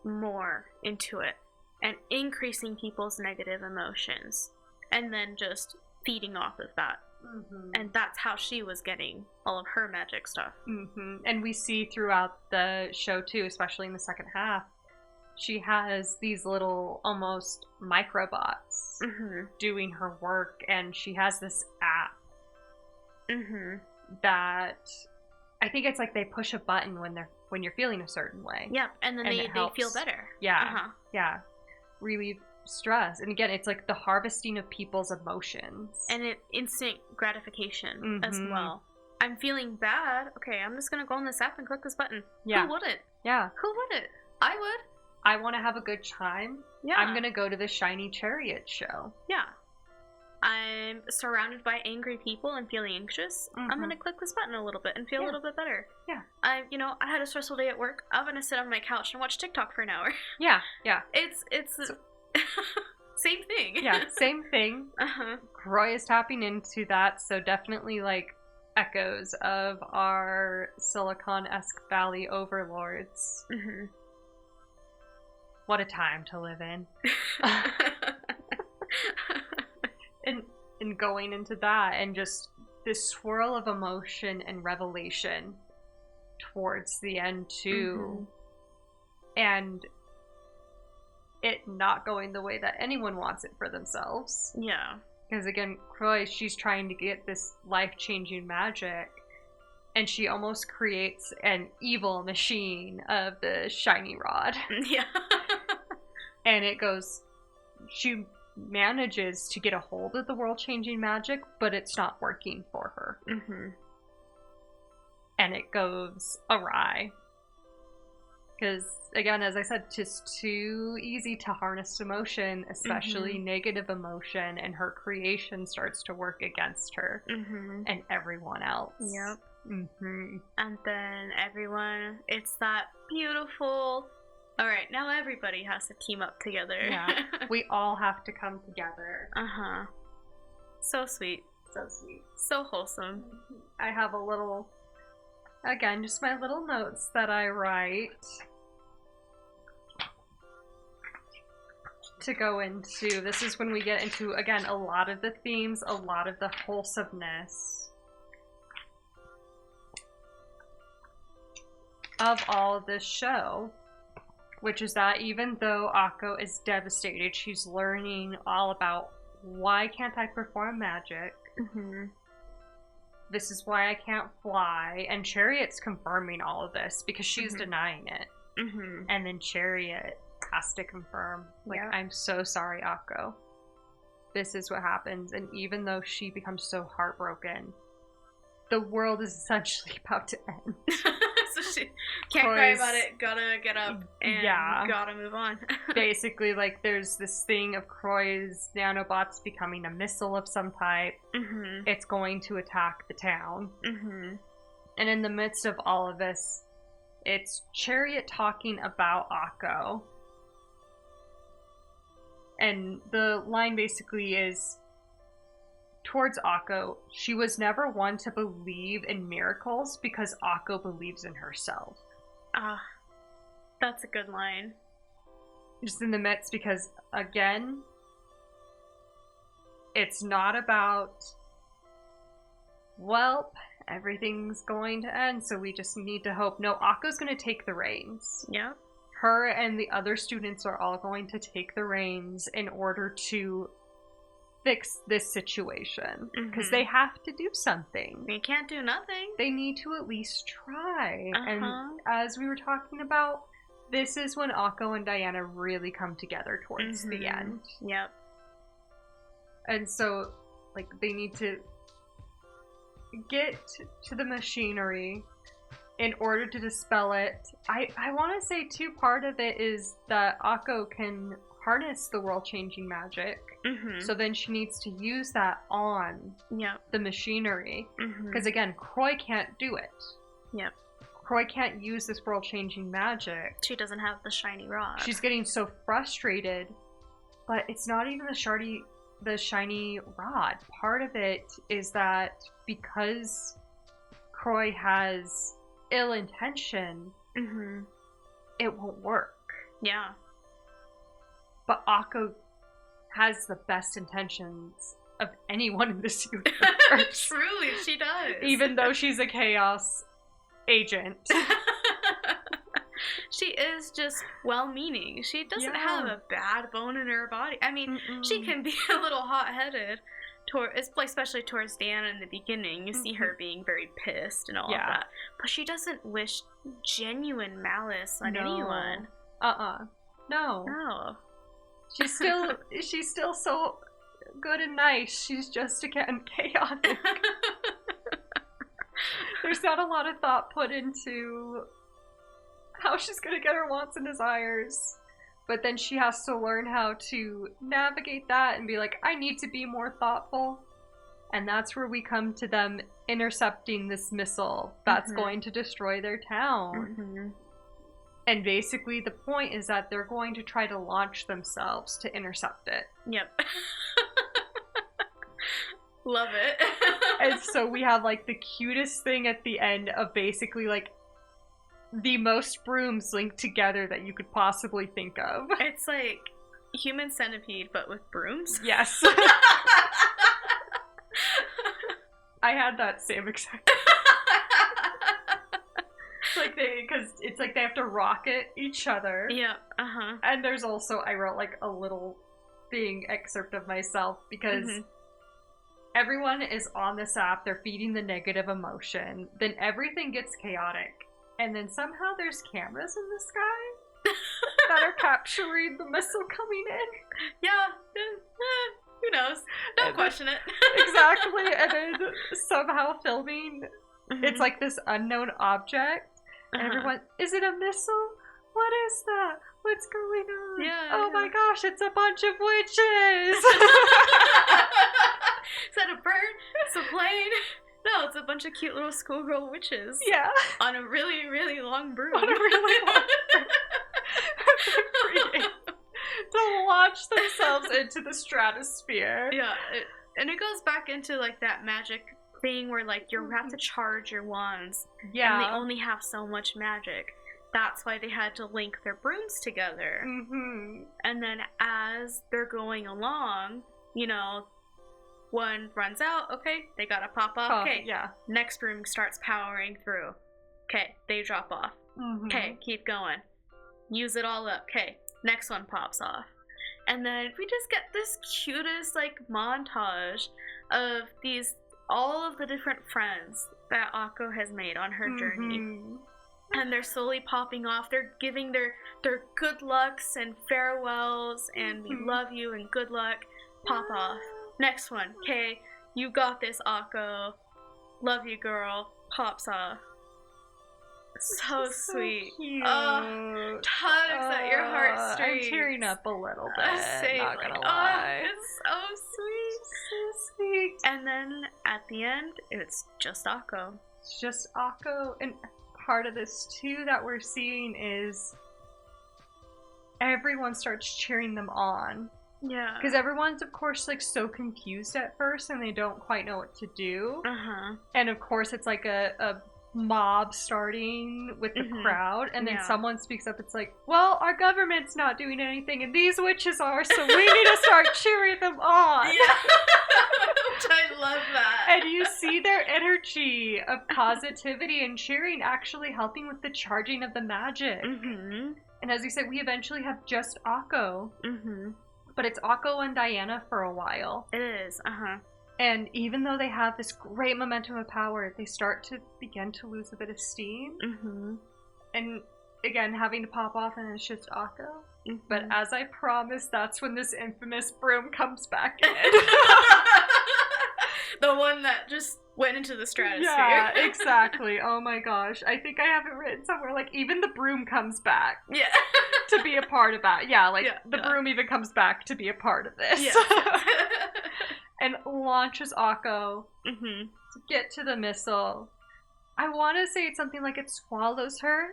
more into it and increasing people's negative emotions, and then just feeding off of that. And that's how she was getting all of her magic stuff. And we see throughout the show too, especially in the second half, she has these little almost microbots doing her work, and she has this app that I think it's like they push a button when you're feeling a certain way. Yep, and then they feel better. Yeah, yeah, relieve stress. And again, it's like the harvesting of people's emotions, and instant gratification as well. I'm feeling bad. Okay, I'm just gonna go on this app and click this button. Yeah. Who wouldn't? Yeah. Who wouldn't? I would. I want to have a good time. Yeah. I'm gonna go to the shiny chariot show. Yeah. I'm surrounded by angry people and feeling anxious. I'm gonna click this button a little bit and feel a little bit better. Yeah. I had a stressful day at work. I'm gonna sit on my couch and watch TikTok for an hour. Yeah. Yeah. It's same thing. Yeah, same thing. Roy is tapping into that, so definitely like echoes of our Silicon-esque Valley overlords. What a time to live in. and going into that, and just this swirl of emotion and revelation towards the end too. And it not going the way that anyone wants it for themselves. Yeah. Because again, Croy, she's trying to get this life-changing magic, and she almost creates an evil machine of the shiny rod. Yeah. And she manages to get a hold of the world-changing magic, but it's not working for her. And it goes awry. Because, again, as I said, just too easy to harness emotion, especially negative emotion, and her creation starts to work against her and everyone else. Yep. And then it's that beautiful, alright, now everybody has to team up together. Yeah, we all have to come together. So sweet. So sweet. So wholesome. I have a little... Again, just my little notes that I write to go into. This is when we get into, again, a lot of the themes, a lot of the wholesomeness of all of this show, which is that even though Akko is devastated, she's learning all about why can't I perform magic? This is why I can't fly. And Chariot's confirming all of this because she's denying it. And then Chariot has to confirm, like, I'm so sorry, Akko. This is what happens. And even though she becomes so heartbroken, the world is essentially about to end. So She can't cry about it, gotta get up and gotta move on. Basically, like, there's this thing of Croy's nanobots becoming a missile of some type. It's going to attack the town. And in the midst of all of this, it's Chariot talking about Akko. And the line basically is, towards Akko, she was never one to believe in miracles because Akko believes in herself. That's a good line. Just in the midst, because, again, it's not about, well, everything's going to end, so we just need to hope. No, Akko's going to take the reins. Yeah. Her and the other students are all going to take the reins in order to fix this situation. Because they have to do something. They can't do nothing. They need to at least try. And as we were talking about, this is when Akko and Diana really come together towards the end. Yep. And so, like, they need to get to the machinery in order to dispel it. I want to say, too, part of it is that Akko can harness the world-changing magic. So then she needs to use that on the machinery. Because, again, Croy can't do it. Yep. Croy can't use this world-changing magic. She doesn't have the shiny rod. She's getting so frustrated, but it's not even the shiny rod. Part of it is that because Croy has ill intention, it won't work. Yeah. But Akko has the best intentions of anyone in this universe. Truly, she does. Even though she's a chaos agent. She is just well-meaning. She doesn't have a bad bone in her body. I mean, she can be a little hot-headed, especially towards Diana in the beginning. You see her being very pissed and all of that. But she doesn't wish genuine malice on anyone. No. She's still so good and nice. She's just, again, chaotic. There's not a lot of thought put into how she's gonna get her wants and desires. But then she has to learn how to navigate that and be like, I need to be more thoughtful. And that's where we come to them intercepting this missile that's going to destroy their town. And basically the point is that they're going to try to launch themselves to intercept it. Yep. Love it. And so we have, like, the cutest thing at the end of basically, like, the most brooms linked together that you could possibly think of. It's like Human Centipede, but with brooms? Yes. I had that same exact because it's like they have to rocket each other. Yeah, And there's also, I wrote, like, a little thing excerpt of myself because everyone is on this app, they're feeding the negative emotion, then everything gets chaotic, and then somehow there's cameras in the sky that are capturing the missile coming in. Yeah, who knows? Don't question it. Exactly, and then somehow filming, it's like this unknown object, and everyone, is it a missile? What is that? What's going on? Yeah. Oh my gosh, it's a bunch of witches! Is that a bird? It's a plane? No, it's a bunch of cute little schoolgirl witches. Yeah. On a really, really long broom. On a really long broom. To launch themselves into the stratosphere. Yeah, and it goes back into, like, that magic thing where, like, you have to charge your wands. Yeah. And they only have so much magic. That's why they had to link their brooms together. And then as they're going along, you know, one runs out, okay, they gotta pop off, okay, next broom starts powering through, okay, they drop off, okay, keep going, use it all up, okay, next one pops off. And then we just get this cutest, like, montage of all of the different friends that Akko has made on her journey. And they're slowly popping off. They're giving their good lucks and farewells and we love you and good luck. Pop off. Next one. Okay, you got this, Akko. Love you, girl. Pops off. So sweet. So cute. Oh, tugs at your heartstrings. I'm tearing up a little bit. Same, Not like, gonna lie. it's so sweet. So sweet. And then at the end, it's just Akko. It's just Akko, and part of this too that we're seeing is everyone starts cheering them on. Yeah. Because everyone's, of course, like so confused at first and they don't quite know what to do. And of course, it's like a mob starting with the crowd, and then someone speaks up. It's like, well, our government's not doing anything, and these witches are, so we need to start cheering them on. Yeah. I love that. And you see their energy of positivity and cheering actually helping with the charging of the magic. And as you said, we eventually have just Akko. But it's Akko and Diana for a while. It is, And even though they have this great momentum of power, they start to begin to lose a bit of steam. And again, having to pop off, and it's just Akko. But as I promised, that's when this infamous broom comes back in. The one that just went into the stratosphere. Yeah, exactly. Oh my gosh. I think I have it written somewhere, like, even the broom comes back. Yeah. To be a part of that. Yeah, like, the broom even comes back to be a part of this. Yeah. And launches Akko to get to the missile. I want to say it's something like it swallows her,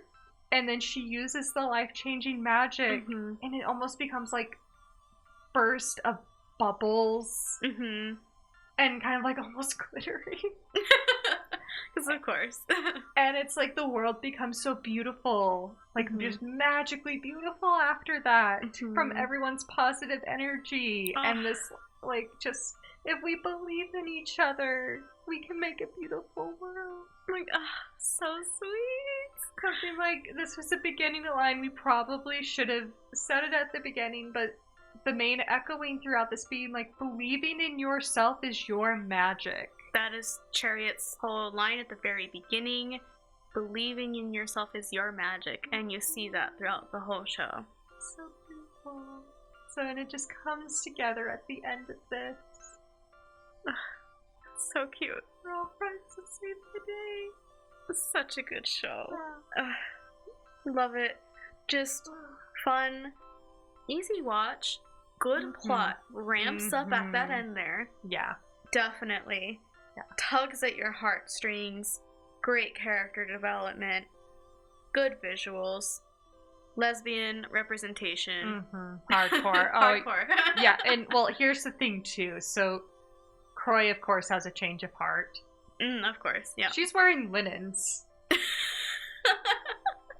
and then she uses the life-changing magic, and it almost becomes like burst of bubbles, and kind of like almost glittery. Because of course. And it's like the world becomes so beautiful, like just magically beautiful after that, from everyone's positive energy, and this, like, just, if we believe in each other, we can make a beautiful world. Like, so sweet. Something like, this was the beginning of the line. We probably should have said it at the beginning, but the main echoing throughout this being, like, believing in yourself is your magic. That is Chariot's whole line at the very beginning. Believing in yourself is your magic, and you see that throughout the whole show. So beautiful. So, and it just comes together at the end of this. So cute. We're all friends to save the day. It's such a good show. Love it. Just fun, easy watch, good plot, ramps up at that end there. Yeah. Definitely. Yeah. Tugs at your heartstrings, great character development, good visuals, lesbian representation. Hardcore. Hardcore. Yeah, and well, here's the thing too. So, Croy, of course, has a change of heart. Of course, yeah. She's wearing linens.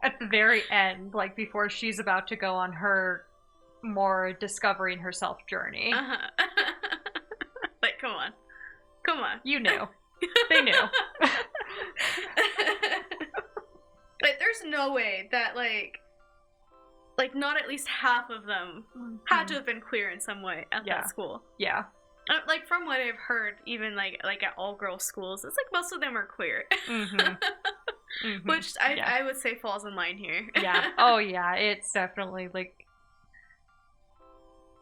At the very end, like before she's about to go on her more discovering herself journey. Like, come on. Come on. You knew. They knew. Like, there's no way that, like not at least half of them had to have been queer in some way at that school. Yeah. Like, from what I've heard, even, like at all-girls schools, it's like most of them are queer. Which I would say falls in line here. Yeah. Oh, yeah. It's definitely, like,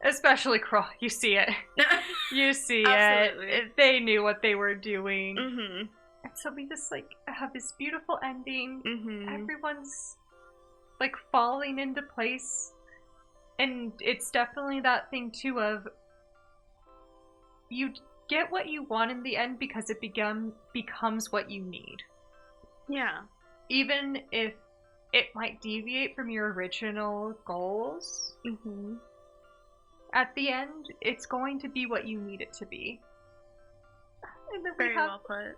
especially Crow. You see it. You see it. They knew what they were doing. And so we just, like, have this beautiful ending. Everyone's, like, falling into place. And it's definitely that thing, too, of you get what you want in the end because it becomes what you need. Yeah. Even if it might deviate from your original goals, at the end, it's going to be what you need it to be. And then Very well put.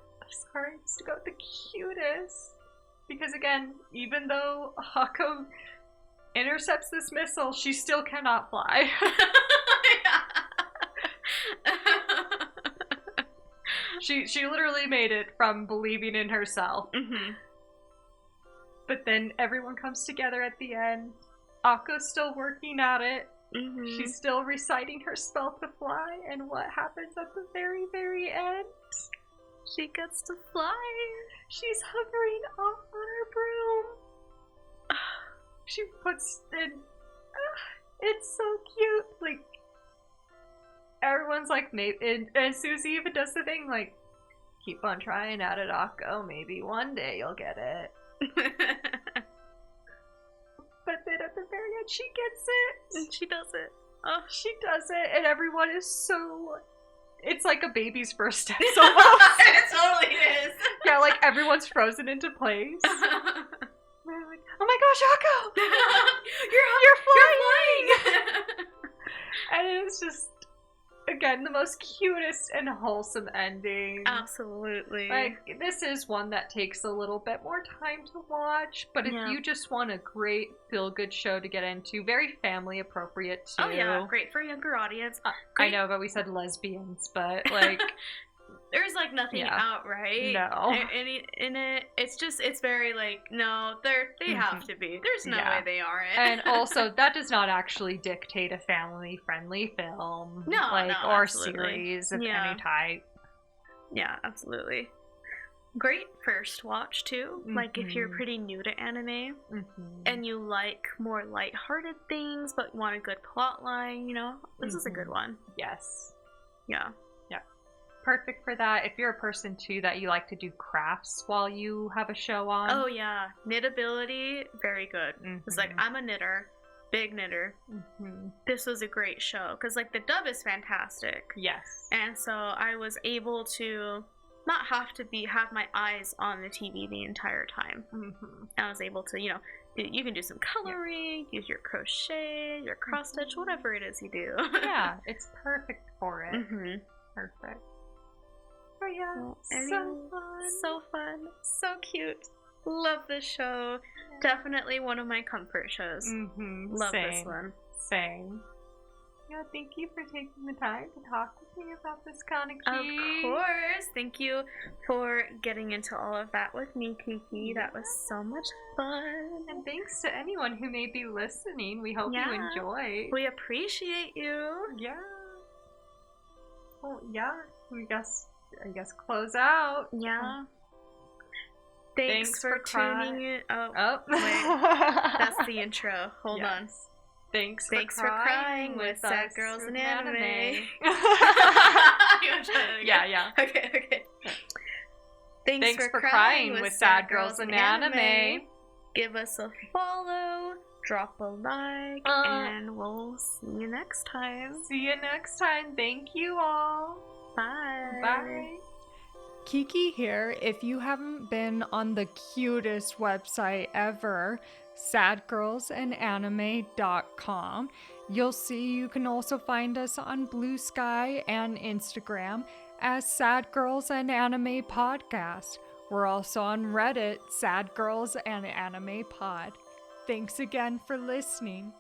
Sorry, just to go with the cutest. Because again, even though Akko intercepts this missile, she still cannot fly. She literally made it from believing in herself. But then everyone comes together at the end. Akko's still working at it. She's still reciting her spell to fly, and what happens at the very, very end? She gets to fly. She's hovering off on her broom. She puts in... it's so cute. Like, everyone's like, maybe, and Susie even does the thing, like, keep on trying at it, Akko. Maybe one day you'll get it. But then at the very end, she gets it. And she does it. Oh, she does it, and everyone is so... It's like a baby's first steps almost. It totally is. Yeah, like everyone's frozen into place. They're like, oh my gosh, Akko! You're flying! And it's just, again, the most cutest and wholesome ending. Absolutely. Like, this is one that takes a little bit more time to watch, but if you just want a great feel-good show to get into, very family appropriate too. Oh yeah, great for a younger audience. I know, but we said lesbians, but like... There's like nothing out, right? No. In it, it's very like, no, they have to be. There's no way they aren't. And also, that does not actually dictate a family-friendly film. No, or absolutely. series of any type. Yeah, absolutely. Great first watch too. Like if you're pretty new to anime and you like more lighthearted things but want a good plot line, you know, this is a good one. Yes. Yeah. Perfect for that. If you're a person too that you like to do crafts while you have a show on. Oh yeah, knittability, very good. It's like, I'm a knitter, big knitter. This was a great show because like the dub is fantastic. Yes. And so I was able to not have my eyes on the TV the entire time. I was able to, you know, you can do some coloring, use your crochet, your cross stitch, whatever it is you do. Yeah, it's perfect for it. Perfect. Oh yeah, so fun, so cute. Love this show. Definitely one of my comfort shows. Love this one. Same. Yeah, thank you for taking the time to talk with me about this, Kaneki. Of course. Thank you for getting into all of that with me, Kiki. That was so much fun. And thanks to anyone who may be listening. We hope you enjoyed. We appreciate you. Yeah. Well, yeah. I guess close out. Yeah. Thanks for tuning in. Oh. Wait. That's the intro. Hold on. Thanks for crying with Sad Girls in Anime. Yeah. Okay. Thanks for crying with Sad Girls in Anime. Give us a follow, drop a like, and we'll see you next time. Thank you all. Bye. Kiki here. If you haven't been on the cutest website ever, sadgirlsandanime.com, you'll see you can also find us on Blue Sky and Instagram as Sad Girls and Anime Podcast. We're also on Reddit, Sad Girls and Anime Pod. Thanks again for listening.